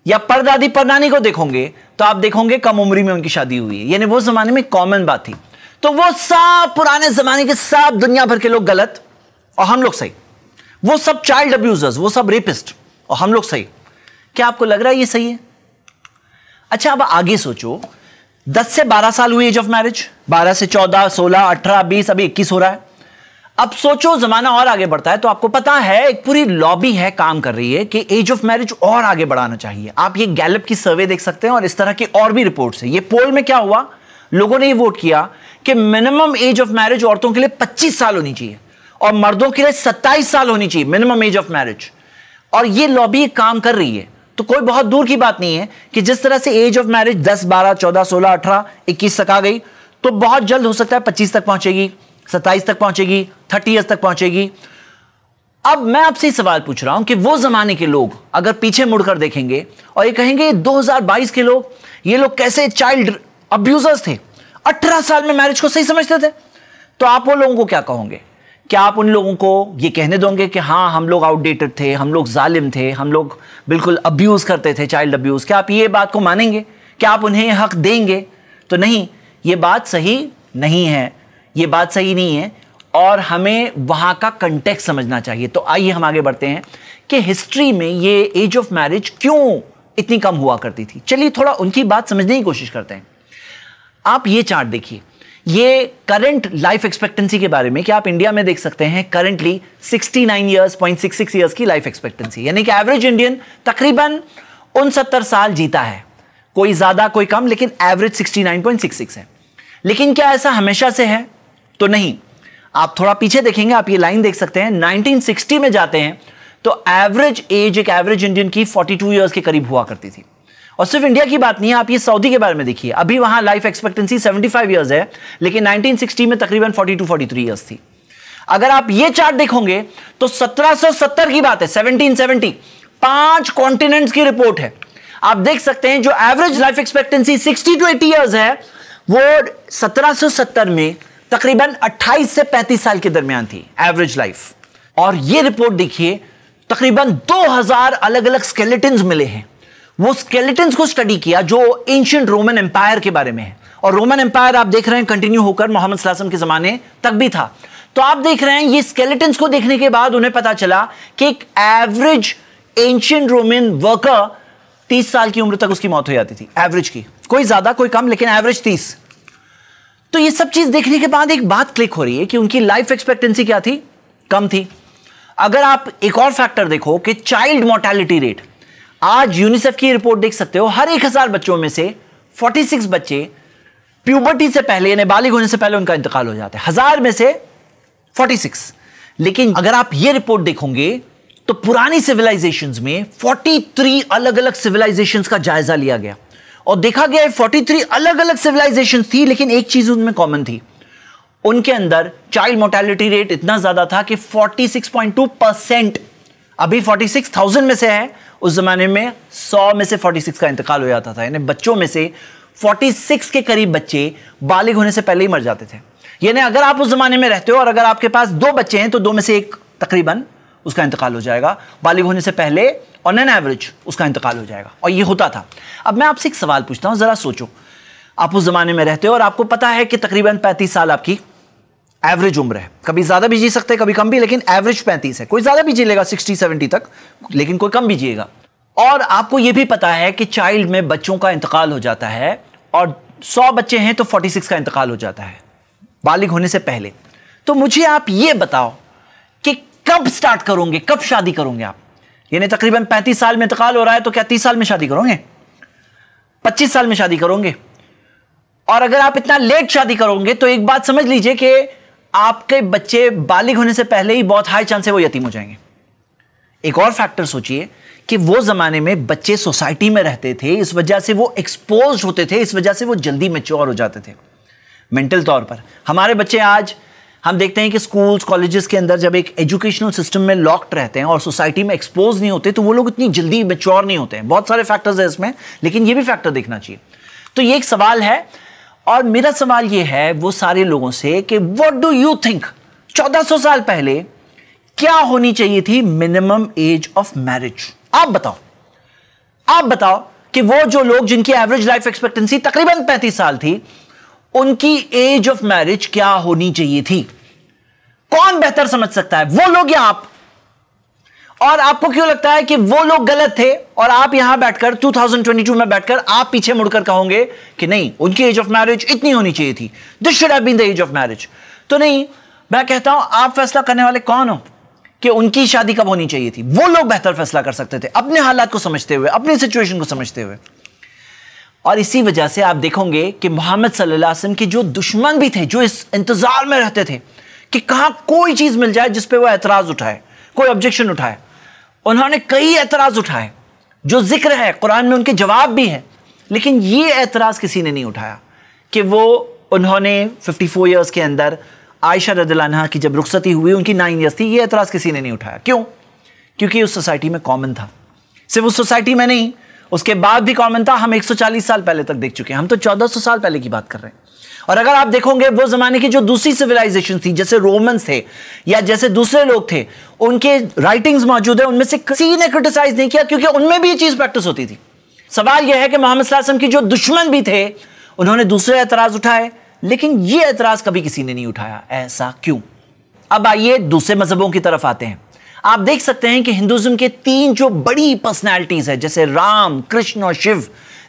या परदादी परनानी को देखोगे तो आप देखोगे कम उम्र में उनकी शादी हुई है, यानी वो जमाने में कॉमन बात थी। तो वो सब पुराने जमाने के सब दुनिया भर के लोग गलत और हम लोग सही। वो सब चाइल्ड अब्यूजर्स, वो सब रेपिस्ट और हम लोग सही। क्या आपको लग रहा है ये सही है? अच्छा अब आगे सोचो, 10 से 12 साल हुई एज ऑफ मैरिज, 12 से 14, 16, 18, 20, अभी 21 हो रहा है। अब सोचो जमाना और आगे बढ़ता है तो आपको पता है एक पूरी लॉबी है काम कर रही है कि एज ऑफ मैरिज और आगे बढ़ाना चाहिए। आप ये गैलप की सर्वे देख सकते हैं और इस तरह की और भी रिपोर्ट्स है। ये पोल में क्या हुआ, लोगों ने ये वोट किया कि मिनिमम एज ऑफ मैरिज औरतों के लिए 25 साल होनी चाहिए और मर्दों के लिए 27 साल होनी चाहिए मिनिमम एज ऑफ मैरिज। और ये लॉबी काम कर रही है। तो कोई बहुत दूर की बात नहीं है कि जिस तरह से एज ऑफ मैरिज 10, 12, 14, 16, 18, 21 तक आ गई, तो बहुत जल्द हो सकता है 25 तक पहुंचेगी, 27 तक पहुंचेगी, 30 ईयर्स तक पहुंचेगी। अब मैं आपसे सवाल पूछ रहा हूं कि वो जमाने के लोग अगर पीछे मुड़कर देखेंगे और ये कहेंगे 2022 के लोग, ये लोग कैसे चाइल्ड अब्यूजर्स थे, 18 साल में मैरिज को सही समझते थे, तो आप वो लोगों को क्या कहोगे? क्या आप उन लोगों को ये कहने दोगे कि हाँ हम लोग आउटडेटेड थे, हम लोग जालिम थे, हम लोग बिल्कुल अब्यूज करते थे, चाइल्ड अब्यूज? क्या आप ये बात को मानेंगे? क्या आप उन्हें हक देंगे? तो नहीं, ये बात सही नहीं है, ये बात सही नहीं है और हमें वहां का कंटेक्स्ट समझना चाहिए। तो आइए हम आगे बढ़ते हैं कि हिस्ट्री में ये एज ऑफ मैरिज क्यों इतनी कम हुआ करती थी। चलिए थोड़ा उनकी बात समझने की कोशिश करते हैं। आप ये चार्ट देखिए, ये करंट लाइफ एक्सपेक्टेंसी के बारे में कि आप इंडिया में देख सकते हैं करंटली 69 इयर्स 0.66 इयर्स की लाइफ एक्सपेक्टेंसी, यानी कि एवरेज इंडियन तकरीबन 69 साल जीता है, कोई ज्यादा कोई कम, लेकिन एवरेज 69.66 है। लेकिन क्या ऐसा हमेशा से है? तो नहीं। आप थोड़ा पीछे देखेंगे, आप ये लाइन देख सकते हैं, 1960 में जाते हैं तो एवरेज एज एक एवरेज इंडियन की 42 इयर्स के करीब हुआ करती थी। और सिर्फ इंडिया की बात नहीं है, आप ये सऊदी के बारे में देखिए, अभी वहां लाइफ एक्सपेक्टेंसी 75 इयर्स है, लेकिन 1960 में तकरीबन 42-43 इयर्स थी। अगर आप ये चार्ट देखोगे तो 1770 की बात है, 1770, 5 कॉन्टिनेंट्स की रिपोर्ट है। आप देख सकते हैं जो average life expectancy 60 to 80 years है, वो 1770 में तकरीबन 28 से 35 साल के दरमियान थी एवरेज लाइफ। और ये रिपोर्ट देखिए, तकरीबन 2000 अलग अलग स्केलेटन्स मिले हैं। वो स्केलेटन्स को स्टडी किया जो एंशिएंट रोमन एम्पायर के बारे में है, और रोमन एम्पायर आप देख रहे हैं कंटिन्यू होकर मोहम्मद सल्लल्लाहु अलैहि वसल्लम के जमाने तक भी था। तो आप देख रहे हैं ये स्केलेटन्स को देखने के बाद उन्हें पता चला कि एक एवरेज एंशिएंट रोमन वर्कर 30 साल की उम्र तक उसकी मौत हो जाती थी, एवरेज की, कोई ज्यादा कोई कम, लेकिन एवरेज 30। तो ये सब चीज देखने के बाद एक बात क्लिक हो रही है कि उनकी लाइफ एक्सपेक्टेंसी क्या थी? कम थी। अगर आप एक और फैक्टर देखो कि चाइल्ड मोर्टेलिटी रेट, आज यूनिसेफ की रिपोर्ट देख सकते हो, हर 1000 बच्चों में से 46 बच्चे प्यूबर्टी से पहले यानी बालिग होने से पहले उनका इंतकाल हो जाता है, 1000 में से 46। लेकिन अगर आप ये रिपोर्ट देखोगे तो पुरानी सिविलाइजेशंस में 43 अलग अलग सिविलाइजेशंस का जायजा लिया गया और देखा गया 43 अलग अलग सिविलाइजेशंस थी, लेकिन एक चीज उनमें कॉमन थी, उनके अंदर चाइल्ड मोर्टेलिटी रेट इतना ज्यादा था कि 46.2%, अभी 46,000 में से है, उस जमाने में 100 में से 46 का इंतकाल हो जाता था, यानी बच्चों में से 46 के करीब बच्चे बालिग होने से पहले ही मर जाते थे। यानी अगर आप उस जमाने में रहते हो और अगर आपके पास 2 बच्चे हैं तो 2 में से 1 तकरीबन उसका इंतकाल हो जाएगा बालिग होने से पहले, और ऑन एवरेज उसका इंतकाल हो जाएगा। और ये होता था। अब मैं आपसे एक सवाल पूछता हूं, जरा सोचो, आप उस जमाने में रहते हो और आपको पता है कि तकरीबन 35 साल आपकी एवरेज उम्र है, कभी ज्यादा भी जी सकते हैं कभी कम भी, लेकिन एवरेज 35 है, कोई ज्यादा भी जी लेगा 60-70 तक, लेकिन कोई कम भी जिएगा। और आपको यह भी पता है कि चाइल्ड में बच्चों का इंतकाल हो जाता है, और 100 बच्चे हैं तो 46 का इंतकाल हो जाता है बालिग होने से पहले। तो मुझे आप यह बताओ कि कब स्टार्ट करोगे, कब शादी करोगे आप? यानी तकरीबन 35 साल में इंतकाल हो रहा है तो क्या 30 साल में शादी करोगे? 25 साल में शादी करोगे? और अगर आप इतना लेट शादी करोगे तो एक बात समझ लीजिए कि आपके बच्चे बालिग होने से पहले ही बहुत हाई चांस है वो यतीम हो जाएंगे। एक और फैक्टर सोचिए कि वो जमाने में बच्चे सोसाइटी में रहते थे, इस वजह से वो एक्सपोज होते थे, इस वजह से वो जल्दी मैच्योर हो जाते थे मेंटल तौर पर। हमारे बच्चे आज हम देखते हैं कि स्कूल्स कॉलेजेस के अंदर जब एक एजुकेशनल सिस्टम में लॉक्ड रहते हैं और सोसाइटी में एक्सपोज नहीं होते तो वो लोग इतनी जल्दी मैच्योर नहीं होते हैं। बहुत सारे फैक्टर्स हैं इसमें, लेकिन ये भी फैक्टर देखना चाहिए। तो ये एक सवाल है, और मेरा सवाल ये है वो सारे लोगों से कि व्हाट डू यू थिंक 1400 साल पहले क्या होनी चाहिए थी मिनिमम एज ऑफ मैरिज? आप बताओ, आप बताओ कि वो जो लोग जिनकी एवरेज लाइफ एक्सपेक्टेंसी तकरीबन 35 साल थी, उनकी एज ऑफ मैरिज क्या होनी चाहिए थी? कौन बेहतर समझ सकता है, वो लोग या आप? और आपको क्यों लगता है कि वो लोग गलत थे और आप यहां बैठकर 2022 में बैठकर आप पीछे मुड़कर कहोगे कि नहीं, उनकी एज ऑफ मैरिज इतनी होनी चाहिए थी, this should have been the age of marriage? तो नहीं, मैं कहता हूं आप फैसला करने वाले कौन हो कि उनकी शादी कब होनी चाहिए थी? वो लोग बेहतर फैसला कर सकते थे अपने हालात को समझते हुए, अपनी सिचुएशन को समझते हुए। और इसी वजह से आप देखोगे कि मोहम्मद सल्लल्लाहु अलैहि वसल्लम के जो दुश्मन भी थे, जो इस इंतजार में रहते थे कि कहां कोई चीज मिल जाए जिस पे वो एतराज उठाए, कोई ऑब्जेक्शन उठाए, उन्होंने कई एतराज उठाए, जो जिक्र है कुरान में, उनके जवाब भी है, लेकिन ये एतराज किसी ने नहीं उठाया कि वो उन्होंने 54 इयर्स के अंदर आयशा रज़ियल्लाहु अन्हा की जब रुखसती हुई उनकी 9 इयर्स थी, ये एतराज किसी ने नहीं उठाया। क्यों? क्योंकि उस सोसाइटी में कॉमन था। सिर्फ उस सोसाइटी में नहीं, उसके बाद भी कॉमन था। हम 140 साल पहले तक देख चुके हैं, हम तो 1400 साल पहले की बात कर रहे हैं। और अगर आप देखोगे वो जमाने की जो दूसरी सिविलाइजेशन थी, जैसे रोमन्स थे या जैसे दूसरे लोग थे, उनके राइटिंग्स मौजूद है, उनमें से किसी ने क्रिटिसाइज नहीं किया, क्योंकि उनमें भी ये चीज प्रैक्टिस होती थी। सवाल यह है कि मोहम्मद सल्लल्लाहु अलैहि वसल्लम की जो दुश्मन भी थे, उन्होंने दूसरे एतराज उठाए, लेकिन ये एतराज कभी किसी ने नहीं उठाया। ऐसा क्यों? अब आइए दूसरे मजहबों की तरफ आते हैं। आप देख सकते हैं कि हिंदुइज्म के 3 जो बड़ी पर्सनैलिटीज है, जैसे राम, कृष्ण और शिव,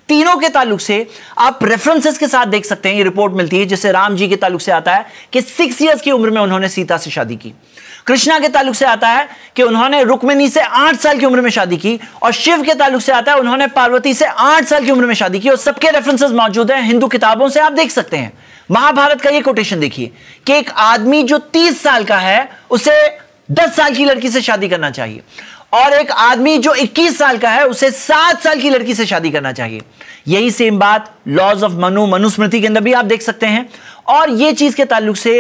तीनों के ताल्लुक से आप रेफरेंसेस के साथ देख सकते हैं। ये रिपोर्ट मिलती है जैसे राम जी के ताल्लुक से आता है कि 6 इयर्स की उम्र में उन्होंने सीता से शादी की। कृष्णा के ताल्लुक से आता है कि उन्होंने रुक्मिणी से 8 साल की उम्र में शादी की। और शिव के ताल्लुक से आता है उन्होंने पार्वती से 8 साल की उम्र में शादी की। और सबके रेफरेंसेस मौजूद हैं हिंदू किताबों से, आप देख सकते हैं। महाभारत का ये कोटेशन देखिए कि एक आदमी जो 30 साल का है उसे 10 साल की लड़की से शादी करना चाहिए, और एक आदमी जो 21 साल का है उसे 7 साल की लड़की से शादी करना चाहिए। यही सेम बात लॉज ऑफ मनुस्मृति के अंदर भी आप देख सकते हैं। और ये चीज के ताल्लुक से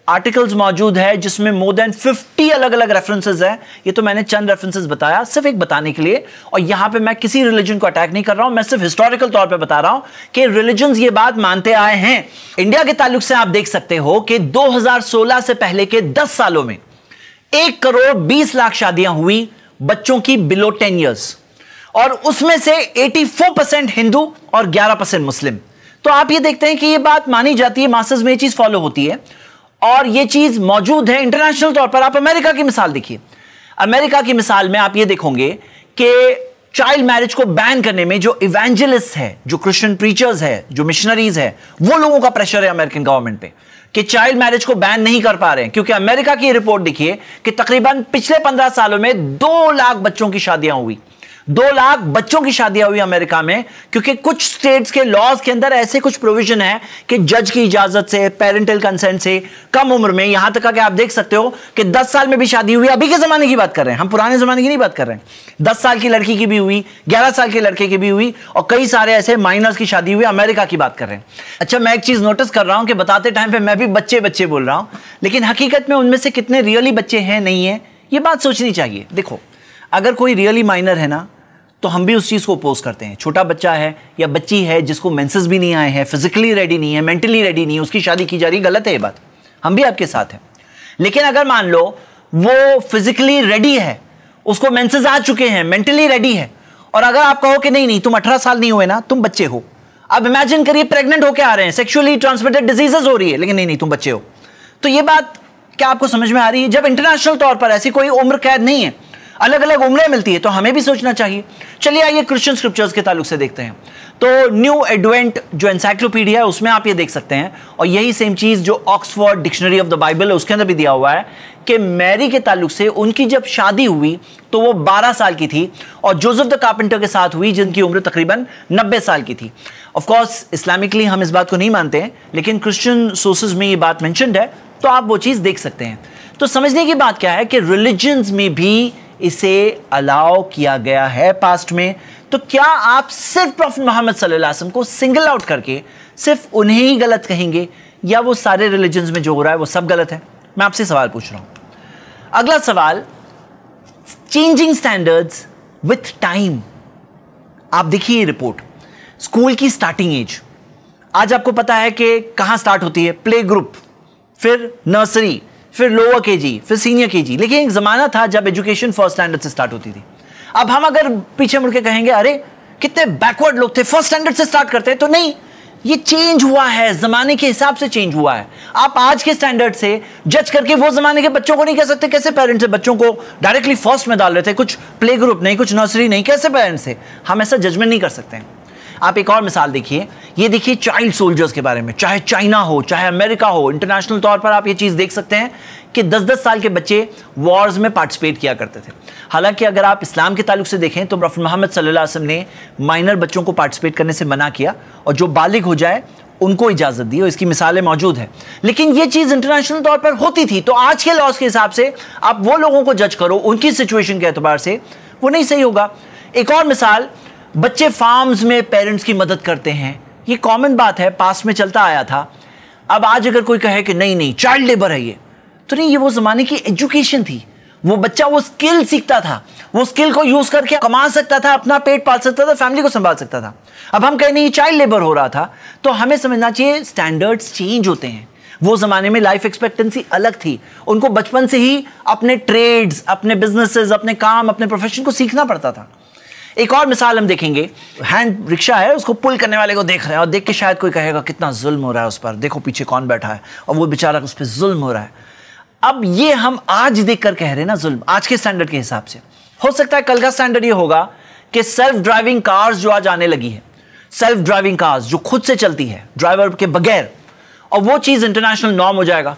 आर्टिकल्स मौजूद है जिसमें मोर देन 50 अलग अलग रेफरेंसेस हैं। ये तो मैंने चंद रेफरेंसेस बताया सिर्फ एक बताने के लिए, और यहां पे मैं किसी रिलीजन को अटैक नहीं कर रहा हूं, मैं सिर्फ हिस्टोरिकल तौर पे बता रहा हूं कि रिलीजन्स ये बात मानते आए हैं। इंडिया के ताल्लुक से आप देख सकते हो कि 2016 से पहले के 10 सालों में 1 करोड़ 20 लाख शादियां हुई बच्चों की बिलो 10 ईयर्स, और उसमें से 84% हिंदू और 11% मुस्लिम। तो आप ये देखते हैं कि ये बात मानी जाती है, मासेस में ये चीज फॉलो होती है, और ये चीज मौजूद है इंटरनेशनल तौर पर। आप अमेरिका की मिसाल देखिए, अमेरिका की मिसाल में आप ये देखोगे कि चाइल्ड मैरिज को बैन करने में जो इवेंजलिस्ट है, जो क्रिश्चियन प्रीचर्स है, जो मिशनरीज है, वो लोगों का प्रेशर है अमेरिकन गवर्नमेंट पे कि चाइल्ड मैरिज को बैन नहीं कर पा रहे हैं। क्योंकि अमेरिका की रिपोर्ट देखिए कि तकरीबन पिछले 15 सालों में 2 लाख बच्चों की शादियां हुई, 2 लाख बच्चों की शादियां हुई अमेरिका में। क्योंकि कुछ स्टेट्स के लॉज के अंदर ऐसे कुछ प्रोविजन है कि जज की इजाजत से, पेरेंटल कंसेंट से कम उम्र में, यहां तक कि आप देख सकते हो कि 10 साल में भी शादी हुई। अभी के जमाने की बात कर रहे हैं हम, पुराने जमाने की नहीं बात कर रहे हैं। 10 साल की लड़की की भी हुई, 11 साल के लड़के की भी हुई, और कई सारे ऐसे माइनर्स की शादी हुई। अमेरिका की बात कर रहे हैं। अच्छा, मैं एक चीज नोटिस कर रहा हूं कि बताते टाइम पे मैं भी बच्चे बच्चे बोल रहा हूं, लेकिन हकीकत में उनमें से कितने रियली बच्चे हैं नहीं है, ये बात सोचनी चाहिए। देखो, अगर कोई रियली माइनर है ना, तो हम भी उस चीज़ को अपोज करते हैं। छोटा बच्चा है या बच्ची है जिसको मेंसेस भी नहीं आए हैं, फिजिकली रेडी नहीं है, मेंटली रेडी नहीं है, उसकी शादी की जा रही, गलत है ये बात, हम भी आपके साथ हैं। लेकिन अगर मान लो वो फिजिकली रेडी है, उसको मेंसेस आ चुके हैं, मेंटली रेडी है, और अगर आप कहो कि नहीं नहीं तुम 18 साल नहीं हुए ना, तुम बच्चे हो। अब इमेजिन करिए प्रेग्नेंट होकर आ रहे हैं, सेक्सुअली ट्रांसमिटेड डिजीजेस हो रही है, लेकिन नहीं नहीं तुम बच्चे हो। तो ये बात क्या आपको समझ में आ रही है? जब इंटरनेशनल तौर पर ऐसी कोई उम्र कैद नहीं है, अलग अलग उम्रें मिलती है, तो हमें भी सोचना चाहिए। चलिए आइए क्रिश्चियन स्क्रिप्चर्स के ताल्लुक से देखते हैं। तो न्यू एडवेंट जो एनसाइक्लोपीडिया है उसमें आप ये देख सकते हैं, और यही सेम चीज जो Oxford dictionary of the Bible है उसके अंदर भी दिया हुआ है कि मैरी के ताल्लुक से उनकी जब शादी हुई तो वो 12 साल की थी, और जोसेफ द कारपेंटर के साथ हुई जिनकी उम्र तकरीबन 90 साल की थी। ऑफ कोर्स इस्लामिकली हम इस बात को नहीं मानते हैं, लेकिन क्रिश्चियन सोर्सेज में ये बात मेंशन्ड है, तो आप वो चीज देख सकते हैं। तो समझने की बात क्या है कि रिलीजन्स में भी इसे अलाउ किया गया है पास्ट में। तो क्या आप सिर्फ प्रॉफेट मोहम्मद सल्लल्लाहु अलैहि वसल्लम को सिंगल आउट करके सिर्फ उन्हें ही गलत कहेंगे, या वो सारे रिलीजन्स में जो हो रहा है वो सब गलत है? मैं आपसे सवाल पूछ रहा हूं। अगला सवाल, चेंजिंग स्टैंडर्ड्स विथ टाइम। आप देखिए रिपोर्ट, स्कूल की स्टार्टिंग एज आज आपको पता है कि कहां स्टार्ट होती है? प्ले ग्रुप, फिर नर्सरी, फिर लोअर केजी, फिर सीनियर केजी। लेकिन एक जमाना था जब एजुकेशन फर्स्ट स्टैंडर्ड से स्टार्ट होती थी। अब हम अगर पीछे मुड़ के कहेंगे अरे कितने बैकवर्ड लोग थे, फर्स्ट स्टैंडर्ड से स्टार्ट करते हैं, तो नहीं, ये चेंज हुआ है, जमाने के हिसाब से चेंज हुआ है। आप आज के स्टैंडर्ड से जज करके वो जमाने के बच्चों को नहीं कह सकते। कैसे पेरेंट्स बच्चों को डायरेक्टली फर्स्ट में डाल रहे थे, कुछ प्ले ग्रुप नहीं, कुछ नर्सरी नहीं, कैसे पेरेंट्स थे? हम ऐसा जजमेंट नहीं कर सकते हैं। आप एक और मिसाल देखिए, ये देखिए चाइल्ड सोल्जर्स के बारे में, चाहे चाइना हो चाहे अमेरिका हो, इंटरनेशनल तौर पर आप ये चीज देख सकते हैं कि 10-10 साल के बच्चे वॉर्स में पार्टिसिपेट किया करते थे। हालांकि अगर आप इस्लाम के ताल्लुक से देखें तो प्रॉफेट मोहम्मद सल्लल्लाहु अलैहि वसल्लम ने माइनर बच्चों को पार्टिसिपेट करने से मना किया, और जो बालिग हो जाए उनको इजाजत दी, और इसकी मिसालें मौजूद हैं। लेकिन ये चीज इंटरनेशनल तौर पर होती थी। तो आज के लॉज के हिसाब से आप वो लोगों को जज करो उनकी सिचुएशन के एतबार से, वो नहीं सही होगा। एक और मिसाल, बच्चे फार्म्स में पेरेंट्स की मदद करते हैं, ये कॉमन बात है, पास्ट में चलता आया था। अब आज अगर कोई कहे कि नहीं नहीं चाइल्ड लेबर है ये, तो नहीं, ये वो जमाने की एजुकेशन थी। वो बच्चा वो स्किल सीखता था, वो स्किल को यूज करके कमा सकता था, अपना पेट पाल सकता था, फैमिली को संभाल सकता था। अब हम कहें नहीं चाइल्ड लेबर हो रहा था, तो हमें समझना चाहिए स्टैंडर्ड्स चेंज होते हैं। वो जमाने में लाइफ एक्सपेक्टेंसी अलग थी, उनको बचपन से ही अपने ट्रेड्स, अपने बिजनेसेस, अपने काम, अपने प्रोफेशन को सीखना पड़ता था। एक और मिसाल हम देखेंगे, हैंड रिक्शा है, उसको पुल करने वाले को देख रहे हैं, और देख के शायद कोई कहेगा कितना जुल्म हो रहा है उस पर, देखो पीछे कौन बैठा है और वो बेचारा उस पर जुल्म हो रहा है। अब ये हम आज देखकर कह रहे हैं ना जुल्म, आज के स्टैंडर्ड के हिसाब से। हो सकता है कल का स्टैंडर्ड ये होगा कि सेल्फ ड्राइविंग कार्स जो आज आने लगी है, सेल्फ ड्राइविंग कार्स जो खुद से चलती है ड्राइवर के बगैर, और वो चीज इंटरनेशनल नॉर्म हो जाएगा,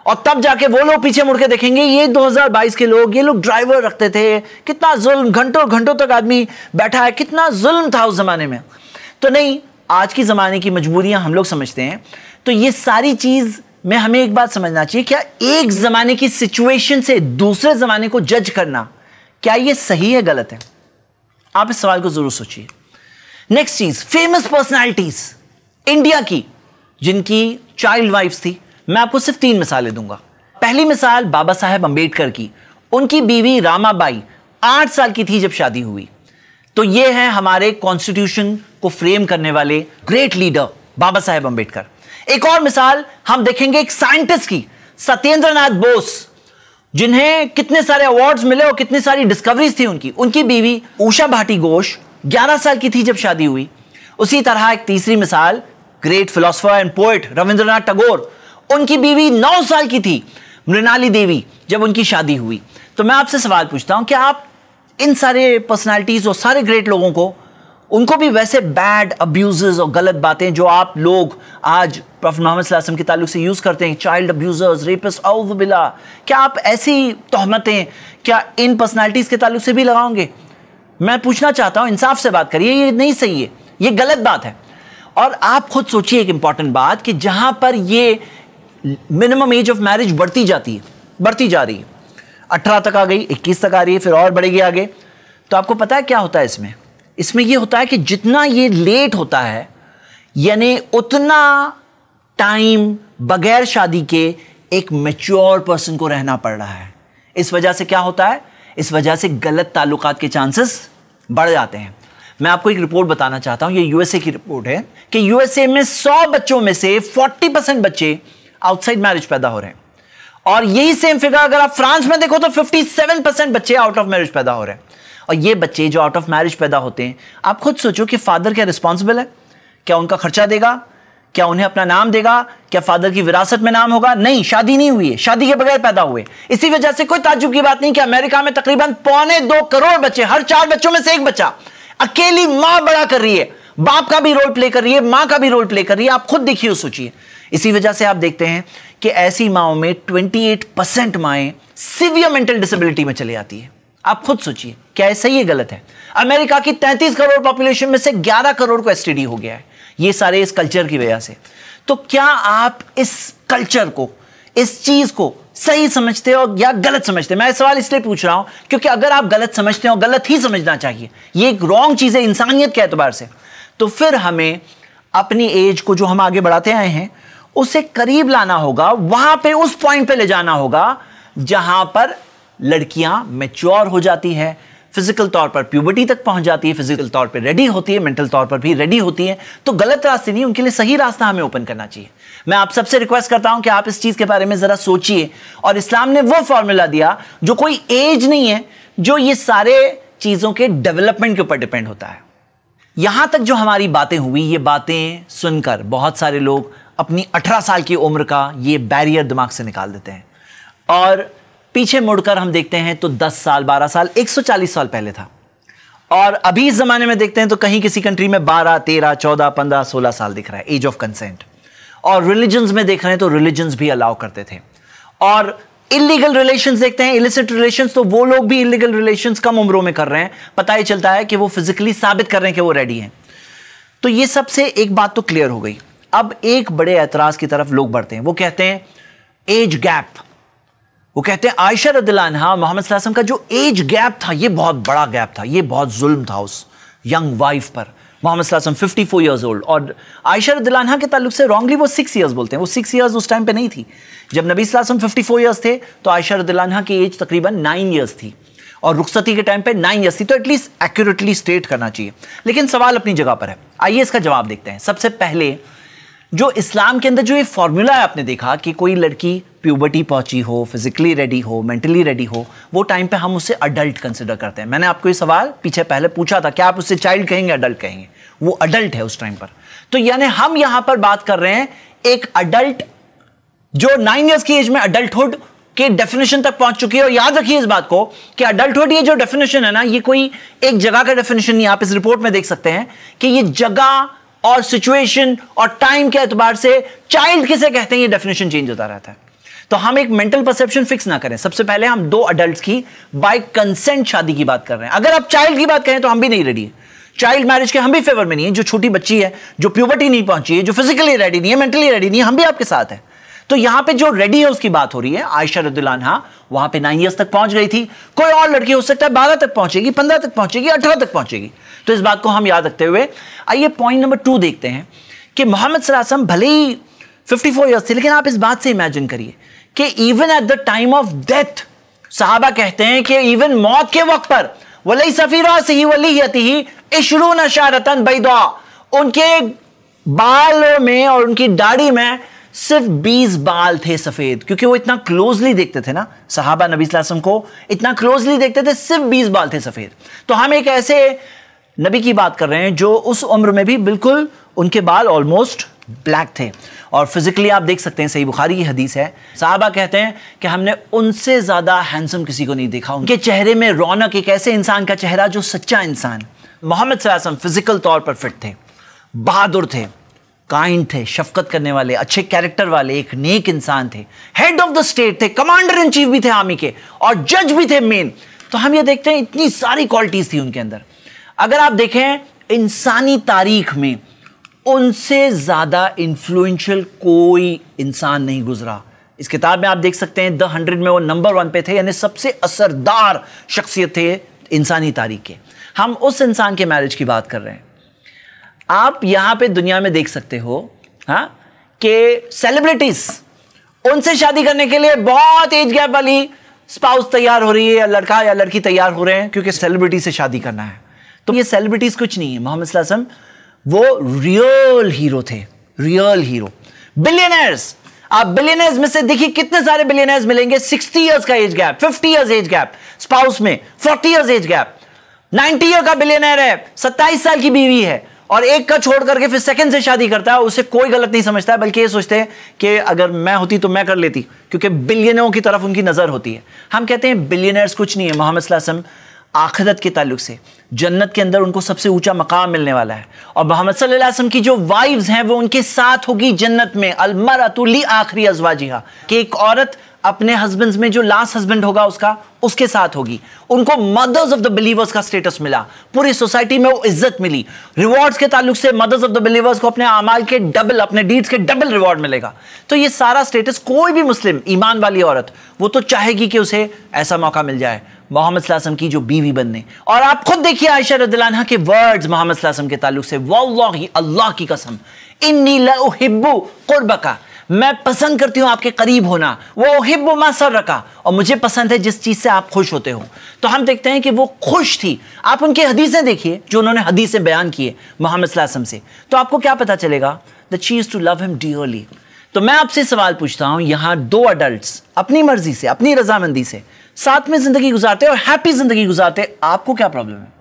और तब जाके वो लोग पीछे मुड़ के देखेंगे ये 2022 के लोग, ये लोग ड्राइवर रखते थे, कितना जुल्म, घंटों घंटों तक आदमी बैठा है, कितना जुल्म था उस जमाने में। तो नहीं, आज की जमाने की मजबूरियां हम लोग समझते हैं। तो ये सारी चीज में हमें एक बात समझना चाहिए, क्या एक जमाने की सिचुएशन से दूसरे जमाने को जज करना, क्या ये सही है, गलत है? आप इस सवाल को जरूर सोचिए। नेक्स्ट चीज, फेमस पर्सनालिटीज इंडिया की जिनकी चाइल्ड वाइफ्स थी, मैं आपको सिर्फ 3 मिसालें दूंगा। पहली मिसाल बाबा साहेब अंबेडकर की। उनकी बीवी रामाबाई 8 साल की थी जब शादी हुई। तो ये है हमारे कॉन्स्टिट्यूशन को फ्रेम करने वाले ग्रेट लीडर बाबा साहेब अंबेडकर। एक और मिसाल हम देखेंगे एक साइंटिस्ट की, सत्येंद्र नाथ बोस, जिन्हें कितने सारे अवार्ड्स मिले और कितनी सारी डिस्कवरीज थी उनकी। उनकी बीवी उषा भाटी घोष 11 साल की थी जब शादी हुई। उसी तरह एक तीसरी मिसाल, great philosopher and poet Rabindranath Tagore, उनकी बीवी 9 साल की थी मृणाली देवी जब उनकी शादी हुई। तो मैं आपसे सवाल पूछता हूं कि आप इन सारे पर्सनालिटीज और सारे ग्रेट लोगों को, उनको भी वैसे बैड अब्यूजेस और गलत बातें जो आप लोग आज प्रॉफेट मोहम्मद सल्लल्लाहु अलैहि वसल्लम के ताल्लुक से यूज करते हैं, चाइल्ड अब्यूजर्स, रेपिस्ट, औज़ु बिल्लाह, क्या आप ऐसी तोहमतें क्या इन पर्सनालिटीज के ताल्लुक से भी लगाओगे? मैं पूछना चाहता हूं, इंसाफ से बात करिए, ये नहीं सही है, ये गलत बात है। और आप खुद सोचिए एक इंपॉर्टेंट बात कि जहां पर ये मिनिमम एज ऑफ मैरिज बढ़ती जा रही है, 18 तक आ गई, 21 तक आ रही है, फिर और बढ़ेगी आगे। तो आपको पता है क्या होता है इसमें ये होता है कि जितना ये लेट होता है, यानी उतना टाइम बगैर शादी के एक मैच्योर पर्सन को रहना पड़ रहा है। इस वजह से क्या होता है, इस वजह से गलत ताल्लुकात के चांसेस बढ़ जाते हैं। मैं आपको एक रिपोर्ट बताना चाहता हूं, ये यूएसए की रिपोर्ट है कि यूएसए में 100 बच्चों में से 40% बच्चे आउटसाइड मैरिज पैदा हो रहे हैं, और यही सेम फिगर अगर आप फ्रांस में देखो तो 57% बच्चे आउट ऑफ मैरिज पैदा हो रहे हैं। और ये बच्चे जो आउट ऑफ मैरिज पैदा होते हैं, आप खुद सोचो कि फादर क्या रिस्पॉन्सिबल है? क्या उनका खर्चा देगा? क्या उन्हें अपना नाम देगा? क्या फादर की विरासत में नाम होगा? नहीं, शादी नहीं हुई है, शादी के बगैर पैदा हुए। इसी वजह से कोई ताज्जुब की बात नहीं कि अमेरिका में तकरीबन 2.25 करोड़ बच्चे, हर 4 बच्चों में से एक बच्चा अकेली मां बड़ा कर रही है, बाप का भी रोल प्ले कर रही है, मां का भी रोल प्ले कर रही है। आप खुद देखिए, सोचिए। इसी वजह से आप देखते हैं कि ऐसी माओं में 28% माएं सीवियर मेंटल डिसेबिलिटी में चली आती है। आप खुद सोचिए, क्या है सही है, गलत है? अमेरिका की 33 करोड़ पॉपुलेशन में से 11 करोड़ को एसटीडी हो गया है, ये सारे इस कल्चर की वजह से। तो क्या आप इस कल्चर को, इस चीज को सही समझते हो या गलत समझते हो? मैं सवाल इसलिए पूछ रहा हूं क्योंकि अगर आप गलत समझते हो, गलत ही समझना चाहिए, ये एक रॉन्ग चीज है इंसानियत के एतबार से, तो फिर हमें अपनी एज को जो हम आगे बढ़ाते आए हैं उसे करीब लाना होगा, वहां पे उस पॉइंट पे ले जाना होगा जहां पर लड़कियां मैच्योर हो जाती है, फिजिकल तौर पर प्यूबर्टी तक पहुंच जाती है, फिजिकल तौर पर रेडी होती है, मेंटल तौर पर भी रेडी होती है। तो गलत रास्ते नहीं, उनके लिए सही रास्ता हमें ओपन करना चाहिए। मैं आप सबसे रिक्वेस्ट करता हूं कि आप इस चीज के बारे में जरा सोचिए। और इस्लाम ने वो फॉर्मूला दिया जो कोई एज नहीं है, जो ये सारे चीजों के डेवलपमेंट के ऊपर डिपेंड होता है। यहां तक जो हमारी बातें हुई, ये बातें सुनकर बहुत सारे लोग अपनी 18 साल की उम्र का ये बैरियर दिमाग से निकाल देते हैं, और पीछे मुड़कर हम देखते हैं तो 10 साल, 12 साल, 140 साल पहले था। और अभी इस जमाने में देखते हैं तो कहीं किसी कंट्री में 12, 13, 14, 15, 16 साल दिख रहा है एज ऑफ कंसेंट। और रिलीजन्स में देख रहे हैं तो रिलीजन्स भी अलाउ करते थे। और इलीगल रिलेशंस देखते हैं, इलिसिट रिलेशंस, तो वो लोग भी इलीगल रिलेशंस कम उम्रों में कर रहे हैं। पता ही चलता है कि वो फिजिकली साबित कर रहे हैं कि वो रेडी हैं। तो ये सबसे एक बात तो क्लियर हो गई। अब एक बड़े एतराज की तरफ लोग बढ़ते हैं, वो कहते हैं एज गैप। वो कहते हैं आयशा रदियल्लाहु अन्हा, मोहम्मद सल्लल्लाहु अलैहि वसल्लम का जो एज गैप था, ये बहुत बड़ा गैप था, ये बहुत जुल्म था उस यंग वाइफ पर। मोहम्मद सल्लल्लाहु अलैहि वसल्लम 54 ईयर्स ओल्ड, और आयशा रदियल्लाहु अन्हा के ताल्लुक से रॉन्गली वो 6 ईयर्स बोलते हैं। वो 6 ईयर्स उस टाइम पे नहीं थी। जब नबी सल्लल्लाहु अलैहि वसल्लम 54 ईयर्स थे तो आयशा रदियल्लाहु अन्हा की एज तकरीबन 9 ईयर्स थी, और रुखसती के टाइम पे 9 ईयर्स थी। तो एटलीस्ट एक्यूरेटली स्टेट करना चाहिए। लेकिन सवाल अपनी जगह पर है, आइए इसका जवाब देखते हैं। सबसे पहले जो इस्लाम के अंदर जो ये फॉर्मूला है, आपने देखा कि कोई लड़की प्यूबर्टी पहुंची हो, फिजिकली रेडी हो, मेंटली रेडी हो, वो टाइम पे हम उसे अडल्ट कंसिडर करते हैं। मैंने आपको ये सवाल पीछे पहले पूछा था, क्या आप उससे चाइल्ड कहेंगे, अडल्ट कहेंगे? वो अडल्ट है उस टाइम पर। तो यानी हम यहां पर बात कर रहे हैं एक अडल्ट जो 9 ईयर्स की एज में अडल्टहुड के डेफिनेशन तक पहुंच चुकी है। और याद रखिए इस बात को कि अडल्टहुड ये जो डेफिनेशन है ना, ये कोई एक जगह का डेफिनेशन नहीं। आप इस रिपोर्ट में देख सकते हैं कि ये जगह और सिचुएशन और टाइम के एतबार से चाइल्ड किसे कहते हैं ये डेफिनेशन चेंज होता रहता है। तो हम एक मेंटल परसेप्शन फिक्स ना करें। सबसे पहले हम दो अडल्ट्स की बाय कंसेंट शादी की बात कर रहे हैं। अगर आप चाइल्ड की बात करें तो हम भी नहीं रेडी है, चाइल्ड मैरिज के हम भी फेवर में नहीं है। जो छोटी बच्ची है, जो प्यूबर्टी नहीं पहुंची है, जो फिजिकली रेडी नहीं है, मेंटली रेडी नहीं है, हम भी आपके साथ हैं। तो यहां पे जो रेडी है उसकी बात हो रही है। आयशा रज़ियल्लाहु अन्हा वहां पे 9 इयर्स तक पहुंच गई थी। कोई और लड़की हो सकता है 12 तक पहुंचेगी, 15 तक पहुंचेगी, 18 तक पहुंचेगी। तो इस बात को हम याद रखते हुए आइए पॉइंट नंबर 2 देखते हैं कि मोहम्मद सल्लल्लाहु अलैहि वसल्लम भले ही 54 ईयर्स थे, लेकिन आप इस बात से इमेजिन करिए कि even at the time of death सहाबा कहते हैं कि इवन मौत के वक्त पर वलई सफीरा से ही वलीयती इशरून अशारतन बैदा, उनके बालों में और उनकी दाढ़ी में सिर्फ 20 बाल थे सफेद, क्योंकि वो इतना क्लोजली देखते थे ना, सहाबा नबी सल्लल्लाहु अलैहि वसल्लम को इतना क्लोजली देखते थे, सिर्फ 20 बाल थे सफेद। तो हम एक ऐसे नबी की बात कर रहे हैं जो उस उम्र में भी बिल्कुल उनके बाल ऑलमोस्ट ब्लैक थे। और फिजिकली आप देख सकते हैं, सही बुखारी की हदीस है, साहबा कहते हैं कि हमने उनसे ज्यादा हैंडसम किसी को नहीं देखा। उनके चेहरे में रौनक, एक ऐसे इंसान का चेहरा जो सच्चा इंसान। मोहम्मद सल्लल्लाहु अलैहि वसल्लम फिजिकल तौर पर फिट थे, बहादुर थे, काइंड थे, शफकत करने वाले, अच्छे कैरेक्टर वाले, एक नेक इंसान थे, हेड ऑफ द स्टेट थे, कमांडर इन चीफ भी थे आर्मी के, और जज भी थे मेन। तो हम ये देखते हैं इतनी सारी क्वालिटीज थी उनके अंदर। अगर आप देखें इंसानी तारीख में उनसे ज्यादा इन्फ्लुएंशियल कोई इंसान नहीं गुजरा। इस किताब में आप देख सकते हैं द 100 में वो नंबर 1 पे थे, यानी सबसे असरदार शख्सियत थे इंसानी तारीख के। हम उस इंसान के मैरिज की बात कर रहे हैं। आप यहां पे दुनिया में देख सकते हो कि सेलिब्रिटीज, उनसे शादी करने के लिए बहुत एज गैप वाली स्पाउस तैयार हो रही है, या लड़का या लड़की तैयार हो रहे हैं क्योंकि सेलिब्रिटी से शादी करना है। तो ये सेलिब्रिटीज कुछ नहीं है। मोहम्मद सल्लल्लाहु अलैहि वसल्लम वो रियल हीरो थे, रियल हीरो। बिलियनर्स, आप बिलियनर्स में से देखिए कितने सारे बिलियनर्स मिलेंगे। 60 इयर्स का age gap, 50 years age gap spouse में, 40 इयर्स एज गैप। 90 ईयर का बिलियनर है, 27 साल की बीवी है, और एक का छोड़ करके फिर सेकंड से शादी करता है। उसे कोई गलत नहीं समझता है, बल्कि ये सोचते हैं कि अगर मैं होती तो मैं कर लेती, क्योंकि बिलियनरों की तरफ उनकी नजर होती है। हम कहते हैं बिलियनर्स कुछ नहीं है। मोहम्मद सल्लल्लाहु अलैहि वसल्लम आखिरत के ताल्लुक से जन्नत के अंदर उनको सबसे ऊंचा मकाम मिलने वाला है, और मोहम्मद सल्लल्लाहु अलैहि वसल्लम की जो वाइव्स हैं वो उनके साथ होगी जन्नत में। अलमरअतु ली आखिरी अज़वाजिहा, कि एक औरत अपने हस्बैंड्स में जो लास्ट हस्बैंड होगा उसके साथ होगी। उनको मदर्स ऑफ द बिलीवर्स का स्टेटस मिला, पूरी सोसाइटी में वो इज्जत मिली। रिवॉर्ड्स के ताल्लुक से मदर्स ऑफ द बिलीवर्स को अपने अमाल के डबल, अपने डीड्स के डबल रिवॉर्ड मिलेगा। तो ये सारा स्टेटस कोई भी मुस्लिम ईमान वाली औरत वो तो चाहेगी कि उसे ऐसा मौका मिल जाए मोहम्मद सल्लल्लाहु अलैहि वसल्लम की जो बीवी बनने। और आप खुद देखिए आयशा रज़ियल्लाहु अन्हा के वर्ड्स मोहम्मद सल्लल्लाहु अलैहि वसल्लम के ताल्लुक से, वल्लाही अल्लाह की कसम, इन्नी ला उहिब्बु कुर्बका, मैं पसंद करती हूं आपके करीब होना, वो उहिब्बु मा सर्रका, और मुझे पसंद है जिस चीज से आप खुश होते हो। तो हम देखते हैं कि वो खुश थी। आप उनकी हदीसें देखिए जो उन्होंने हदीसें बयान की है मोहम्मद सल्लल्लाहु अलैहि वसल्लम से, तो आपको क्या पता चलेगा, द चीज टू लव हिम डियरली। तो मैं आपसे सवाल पूछता हूं, यहां दो अडल्ट्स अपनी मर्जी से, अपनी रजामंदी से साथ में जिंदगी गुजारते और हैप्पी जिंदगी गुजारते, आपको क्या प्रॉब्लम है?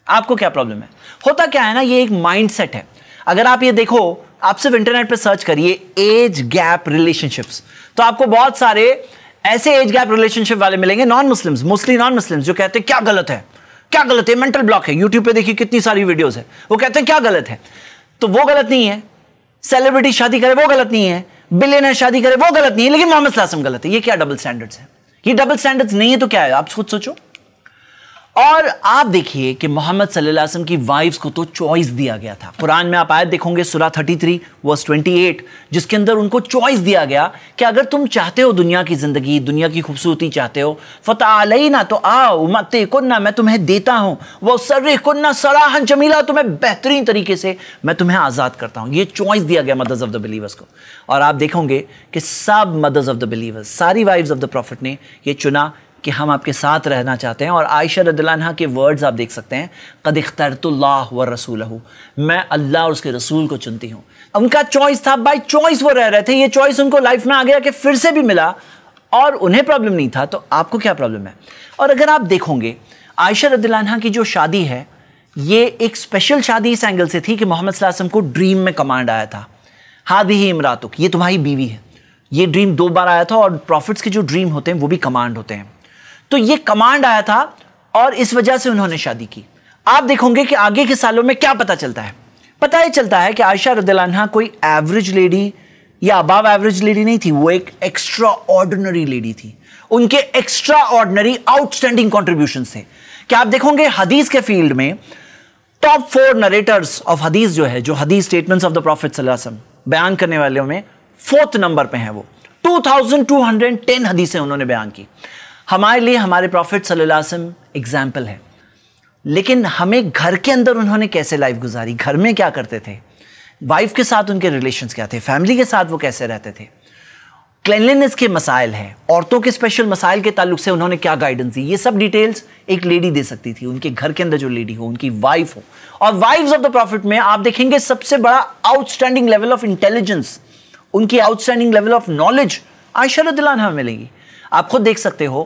आपको क्या प्रॉब्लम है? होता क्या है ना, ये एक माइंडसेट है। अगर आप ये देखो, आप सिर्फ इंटरनेट पे सर्च करिए एज गैप रिलेशनशिप्स, तो आपको बहुत सारे ऐसे एज गैप रिलेशनशिप वाले मिलेंगे, non Muslims, mostly non Muslims, जो कहते हैं क्या गलत है, क्या गलत है, मेंटल ब्लॉक है। यूट्यूब पे देखिए कितनी सारी वीडियोस है, वो कहते हैं क्या गलत है। तो वो गलत नहीं है, सेलिब्रिटी शादी करे वो गलत नहीं है, बिलियनर शादी करे वो गलत नहीं है, लेकिन मोहम्मद सल्लल्लाहु अलैहि वसल्लम गलत है। ये क्या डबल स्टैंडर्ड्स है? ये डबल स्टैंडर्ड्स नहीं है तो क्या है, आप खुद सोचो। और आप देखिए कि मोहम्मद सल्लल्लाहु अलैहि वसल्लम की वाइफ्स को तो चॉइस दिया गया था। कुरान में आप आयत देखोगे सूरह 33 वर्स 28, जिसके अंदर उनको चॉइस दिया गया कि अगर तुम चाहते हो दुनिया की जिंदगी, दुनिया की खूबसूरती चाहते हो, फतअलैना, तो आओ, उम्मतिकुन्ना, मैं तुम्हें देता हूं, वो सर्रिहुन्ना सराहन जमीला, तुम्हें बेहतरीन तरीके से मैं तुम्हें आजाद करता हूं। ये चॉइस दिया गया मदर्स ऑफ द बिलीवर्स को। और आप देखोगे कि सब मदर्स ऑफ द बिलीवर्स, सारी वाइफ्स ऑफ द प्रॉफिट ने ये चुना कि हम आपके साथ रहना चाहते हैं। और आयशा रज़ियल्लाहु अन्हा के वर्ड्स आप देख सकते हैं, क़द इख्तरतुल्लाह व रसूलहू, मैं अल्लाह और उसके रसूल को चुनती हूँ। उनका चॉइस था, बाय चॉइस वो रह रहे थे, ये चॉइस उनको लाइफ में आ गया कि फिर से भी मिला और उन्हें प्रॉब्लम नहीं था, तो आपको क्या प्रॉब्लम है? और अगर आप देखोगे आयशा रज़ियल्लाहु अन्हा की जो शादी है, ये एक स्पेशल शादी इस एंगल से थी कि मोहम्मद सल्लल्लाहु अलैहि वसल्लम को ड्रीम में कमांड आया था, हादिही इमरातुक, ये तुम्हारी बीवी है, ये ड्रीम 2 बार आया था, और प्रॉफिट्स के जो ड्रीम होते हैं वो भी कमांड होते हैं। तो ये कमांड आया था और इस वजह से उन्होंने शादी की। आप देखोगे कि आगे के सालों में क्या पता चलता है। पता ही चलता है कि आयशा रज़ियल्लाहु अन्हा कोई एवरेज लेडी या अबव एवरेज लेडी नहीं थी, वो एक एक्स्ट्रा ऑर्डिनरी लेडी थी। उनके एक्स्ट्रा ऑर्डिनरी आउटस्टैंडिंग कॉन्ट्रीब्यूशन थे कि आप देखोगे हदीस के फील्ड में टॉप 4 नरेटर्स ऑफ हदीस जो है, जो हदीस स्टेटमेंट्स ऑफ द प्रॉफिट सल्लल्लाहु अलैहि वसल्लम बयान करने वालों में 4th नंबर पे हैं। वो 2210 हदीसें उन्होंने बयान की। हमारे लिए हमारे प्रॉफिट सल्लल्लाहु अलैहि वसल्लम एग्जाम्पल है। लेकिन हमें घर के अंदर उन्होंने कैसे लाइफ गुजारी, घर में क्या करते थे, वाइफ के साथ उनके रिलेशंस क्या थे, फैमिली के साथ वो कैसे रहते थे, क्लीनलीनेस के मसाइल हैं, औरतों के स्पेशल मसाइल के ताल्लुक से उन्होंने क्या गाइडेंस दी, ये सब डिटेल्स एक लेडी दे सकती थी। उनके घर के अंदर जो लेडी हो, उनकी वाइफ हो। और वाइफ्स ऑफ द प्रॉफिट में आप देखेंगे सबसे बड़ा आउटस्टैंडिंग लेवल ऑफ इंटेलिजेंस, उनकी outstanding level of knowledge Ayesha रज़ियल्लाहु अन्हा मिलेगी। आप खुद देख सकते हो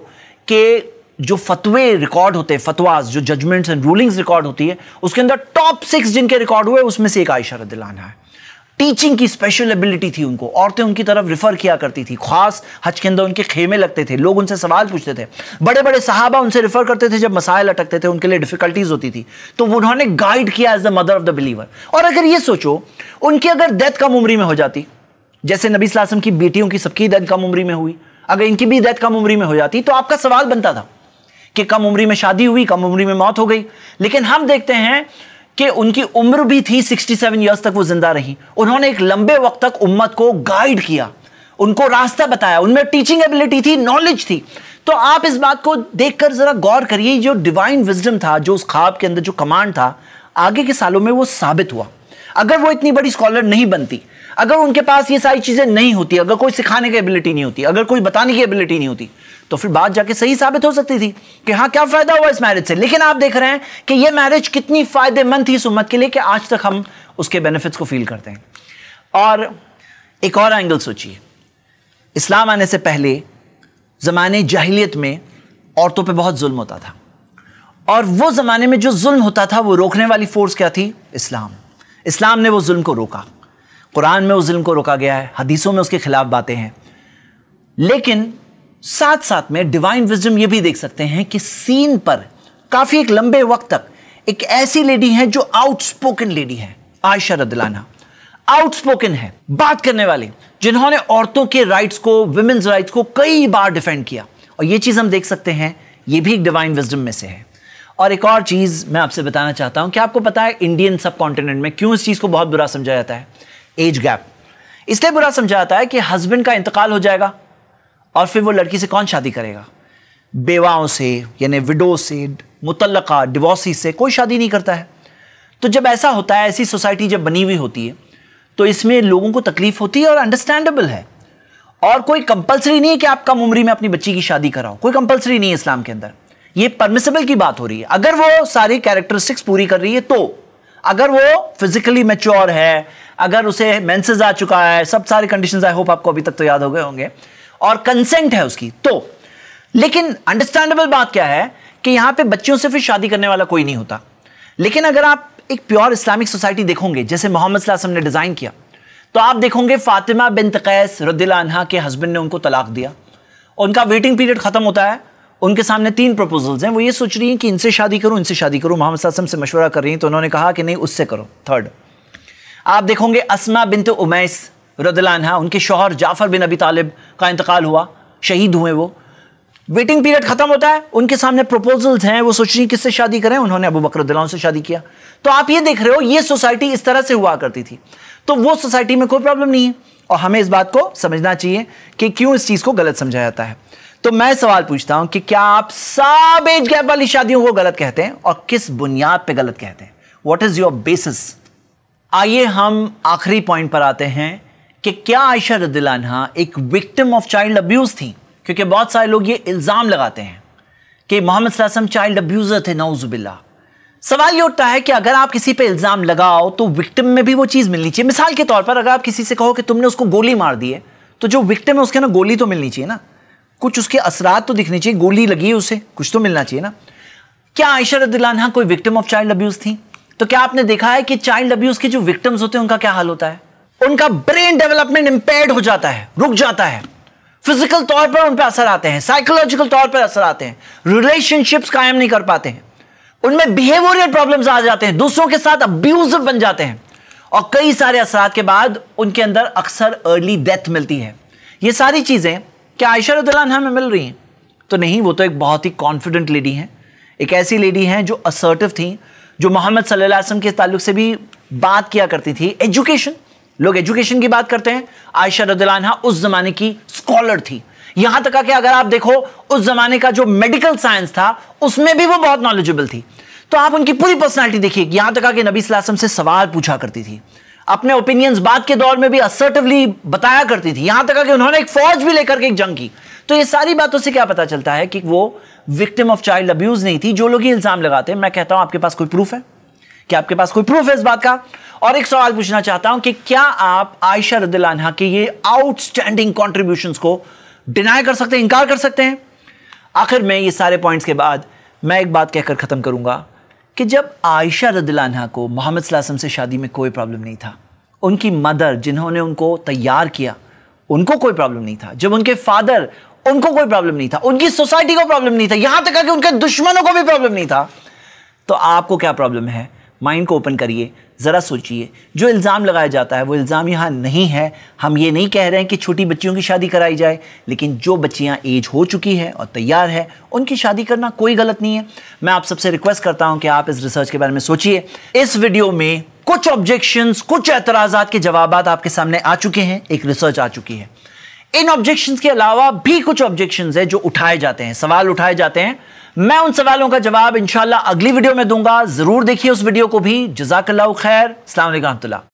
कि जो फतवे रिकॉर्ड होते हैं, फतवाज जो जजमेंट्स एंड रूलिंग्स रिकॉर्ड होती है, उसके अंदर टॉप 6 जिनके रिकॉर्ड हुए उसमें से एक आयशा रज़ियल्लाहु अन्हा है। टीचिंग की स्पेशल एबिलिटी थी उनको, औरतें उनकी तरफ रिफर किया करती थी। खास हज के अंदर उनके खेमे लगते थे, लोग उनसे सवाल पूछते थे, बड़े बड़े सहाबा उनसे रिफर करते थे जब मसाइल अटकते थे, उनके लिए डिफिकल्टीज होती थी, तो उन्होंने गाइड किया as the mother of the believer. और अगर ये सोचो उनकी अगर डेथ कम उम्री में हो जाती, जैसे नबी सल्लल्लाहु अलैहि वसल्लम की बेटियों की सबकी डेथ कम उम्री में हुई, अगर इनकी भी डेथ कम उम्री में हो जाती तो आपका सवाल बनता था कि कम उम्री में शादी हुई, कम उम्री में मौत हो गई। लेकिन हम देखते हैं कि उनकी उम्र भी थी 67 ईयर्स तक वो जिंदा रही। उन्होंने एक लंबे वक्त तक उम्मत को गाइड किया, उनको रास्ता बताया, उनमें टीचिंग एबिलिटी थी, नॉलेज थी। तो आप इस बात को देखकर जरा गौर करिए, जो डिवाइन विजडम था, जो उस ख्वाब के अंदर जो कमांड था, आगे के सालों में वो साबित हुआ। अगर वो इतनी बड़ी स्कॉलर नहीं बनती, अगर उनके पास ये सारी चीजें नहीं होती, अगर कोई सिखाने की एबिलिटी नहीं होती, अगर कोई बताने की एबिलिटी नहीं होती, तो फिर बात जाके सही साबित हो सकती थी कि हाँ क्या फायदा हुआ इस मैरिज से। लेकिन आप देख रहे हैं कि ये मैरिज कितनी फायदेमंद थी इस उम्मत के लिए कि आज तक हम उसके बेनिफिट्स को फील करते हैं। और एक और एंगल सोचिए, इस्लाम आने से पहले जमाने जाहिलियत में औरतों पे बहुत जुल्म होता था, और वो जमाने में जो जुल्म होता था वो रोकने वाली फोर्स क्या थी? इस्लाम। इस्लाम ने वो जुल्म को रोका। कुरान में उस जुल्म को रोका गया है, हदीसों में उसके खिलाफ बातें हैं। लेकिन साथ साथ में डिवाइन विजडम ये भी देख सकते हैं कि सीन पर काफी एक लंबे वक्त तक एक ऐसी लेडी है जो आउटस्पोकन लेडी है, आयशा रज़ियल्लाहु अन्हा। आउटस्पोकन है, बात करने वाले, जिन्होंने औरतों के राइट्स को, विमेन्स राइट्स को कई बार डिफेंड किया। और ये चीज हम देख सकते हैं, ये भी एक डिवाइन विजडम में से है। और एक और चीज मैं आपसे बताना चाहता हूं कि आपको पता है इंडियन सब कॉन्टिनेंट में क्यों इस चीज को बहुत बुरा समझा जाता है? एज गैप इसलिए बुरा समझा जाता है कि हस्बैंड का इंतकाल हो जाएगा और फिर वो लड़की से कौन शादी करेगा? बेवाओं से, यानी विडो से, मुतल्लका, डिवोर्सी से कोई शादी नहीं करता है। तो जब ऐसा होता है, ऐसी सोसाइटी जब बनी हुई होती है, तो इसमें लोगों को तकलीफ होती है और अंडरस्टैंडेबल है। और कोई कंपलसरी नहीं है कि आप कम उम्री में अपनी बच्ची की शादी कराओ, कोई कंपलसरी नहीं है इस्लाम के अंदर। ये परमिसिबल की बात हो रही है अगर वो सारी कैरेक्टरिस्टिक्स पूरी कर रही है तो। अगर वो फिजिकली मैच्योर है, अगर उसे मेंसेस आ चुका है, सब सारे कंडीशंस आई होप आपको अभी तक तो याद हो गए होंगे, और कंसेंट है उसकी तो। लेकिन अंडरस्टैंडेबल बात क्या है कि यहां पे बच्चियों से फिर शादी करने वाला कोई नहीं होता। लेकिन अगर आप एक प्योर इस्लामिक सोसाइटी देखोगे जैसे मोहम्मद सल्लल्लाहु अलैहि वसल्लम ने डिजाइन किया, तो आप देखोगे फातिमा बिन्त कैस रज़ियल्लाहु अन्हा के हस्बैंड ने उनको तलाक दिया, उनका वेटिंग पीरियड खत्म होता है, उनके सामने 3 प्रपोजल्स हैं, वो ये सोच रही हैं कि इनसे शादी करूं, इनसे शादी करूं। मोहम्मद सल्लल्लाहु अलैहि वसल्लम से मशवरा कर रही हैं तो उन्होंने कहा कि नहीं, उससे करो, 3rd। आप देखोगे अस्मा बिन्त उमैस रज़ियल्लाहु अन्हा, उनके शौहर जाफर बिन अबी तालिब का इंतकाल हुआ, शहीद हुए वो। वेटिंग पीरियड खत्म होता है, उनके सामने प्रपोजल्स हैं, वो सोच रही हैं किससे शादी करें, उन्होंने अबू बकर रज़ियल्लाहु अन्हु से शादी किया। तो आप ये देख रहे हो, ये सोसाइटी इस तरह से हुआ करती थी। तो वो सोसाइटी में कोई प्रॉब्लम नहीं है, और हमें इस बात को समझना चाहिए कि क्यों इस चीज को गलत समझा जाता है। तो मैं सवाल पूछता हूं कि क्या आप सब एज गैप वाली शादियों को गलत कहते हैं, और किस बुनियाद पे गलत कहते हैं? What is your basis? आइए हम आखिरी पॉइंट पर आते हैं कि क्या आयशा रज़ियल्लाहु अन्हा एक विक्टिम ऑफ चाइल्ड अब्यूज थी? क्योंकि बहुत सारे लोग ये इल्जाम लगाते हैं कि मोहम्मद सल्लल्लाहु अलैहि वसल्लम चाइल्ड अब्यूजर थे, नऊजुबिल्लाह। सवाल ये उठता है कि अगर आप किसी पे इल्जाम लगाओ तो विक्टिम में भी वो चीज मिलनी चाहिए। मिसाल के तौर पर अगर आप किसी से कहो कि तुमने उसको गोली मार दी है, तो जो विक्टिम है उसके ना गोली तो मिलनी चाहिए ना, कुछ उसके असरात तो दिखने चाहिए, गोली लगी है उसे, कुछ तो मिलना चाहिए ना। क्या आयशा रज़ियल्लाहु अन्हा कोई विक्टिम ऑफ चाइल्ड अब्यूज थी? तो क्या आपने देखा है कि चाइल्ड अब्यूज के जो विक्टिम्स होते हैं उनका क्या हाल होता है? उनका ब्रेन डेवलपमेंट इंपेयर्ड हो जाता है, रुक जाता है, फिजिकल तौर पर उन पर असर आते हैं, साइकोलॉजिकल तौर पर असर आते हैं, रिलेशनशिप्स कायम नहीं कर पाते हैं, उनमें बिहेवियरल प्रॉब्लम्स आ जाते हैं, दूसरों के साथ अब्यूजिव बन जाते हैं, और कई सारे असरात के बाद उनके अंदर अक्सर अर्ली डेथ मिलती है। ये सारी चीजें क्या आयशा रज़ियल्लाहु अन्हा में मिल रही हैं? तो नहीं, वो तो एक बहुत ही कॉन्फिडेंट लेडी हैं, एक ऐसी लेडी हैं जो असर्टिव थी, जो मोहम्मद सल्लल्लाहु अलैहि वसल्लम के ताल्लुक से भी बात किया करती थी। एजुकेशन, लोग एजुकेशन की बात करते हैं, आयशा रज़ियल्लाहु अन्हा उस जमाने की स्कॉलर थी। यहां तक कि अगर आप देखो उस जमाने का जो मेडिकल साइंस था उसमें भी वो बहुत नॉलेजेबल थी। तो आप उनकी पूरी पर्सनालिटी देखिए, यहां तक कि नबी सल्लल्लाहु अलैहि वसल्लम से सवाल पूछा करती थी, अपने ओपिनियंस बाद के दौर में भी असर्टिवली बताया करती थी, यहां तक कि उन्होंने एक फौज भी लेकर के एक जंग की। तो ये सारी बातों से क्या पता चलता है कि वो विक्टिम ऑफ चाइल्ड अब्यूज नहीं थी। जो लोग ये इल्जाम लगाते हैं, मैं कहता हूं आपके पास कोई प्रूफ है? क्या आपके पास कोई प्रूफ है इस बात का? और एक सवाल पूछना चाहता हूं कि क्या आप आयशा रज़ियल्लाहु अन्हा के ये आउटस्टैंडिंग कॉन्ट्रीब्यूशंस को डिनाई कर सकते हैं, इनकार कर सकते हैं? आखिर में ये सारे पॉइंट्स के बाद मैं एक बात कहकर खत्म करूंगा कि जब आयशा रज़ियल्लाहु अन्हा को मोहम्मद सल्लल्लाहु अलैहि वसल्लम से शादी में कोई प्रॉब्लम नहीं था, उनकी मदर जिन्होंने उनको तैयार किया उनको कोई प्रॉब्लम नहीं था, जब उनके फादर उनको कोई प्रॉब्लम नहीं था, उनकी सोसाइटी को प्रॉब्लम नहीं था, यहां तक कि उनके दुश्मनों को भी प्रॉब्लम नहीं था, तो आपको क्या प्रॉब्लम है? माइंड को ओपन करिए, जरा सोचिए। जो इल्ज़ाम लगाया जाता है वो इल्ज़ाम यहाँ नहीं है। हम ये नहीं कह रहे हैं कि छोटी बच्चियों की शादी कराई जाए, लेकिन जो बच्चियाँ एज हो चुकी है और तैयार है उनकी शादी करना कोई गलत नहीं है। मैं आप सबसे रिक्वेस्ट करता हूँ कि आप इस रिसर्च के बारे में सोचिए। इस वीडियो में कुछ ऑब्जेक्शंस, कुछ एतराज़ात के जवाब आपके सामने आ चुके हैं, एक रिसर्च आ चुकी है। इन ऑब्जेक्शंस के अलावा भी कुछ ऑब्जेक्शंस है जो उठाए जाते हैं, सवाल उठाए जाते हैं। मैं उन सवालों का जवाब इंशाल्लाह अगली वीडियो में दूंगा। जरूर देखिए उस वीडियो को भी। जज़ाकल्लाहु खैर। अस्सलाम वालेकुम।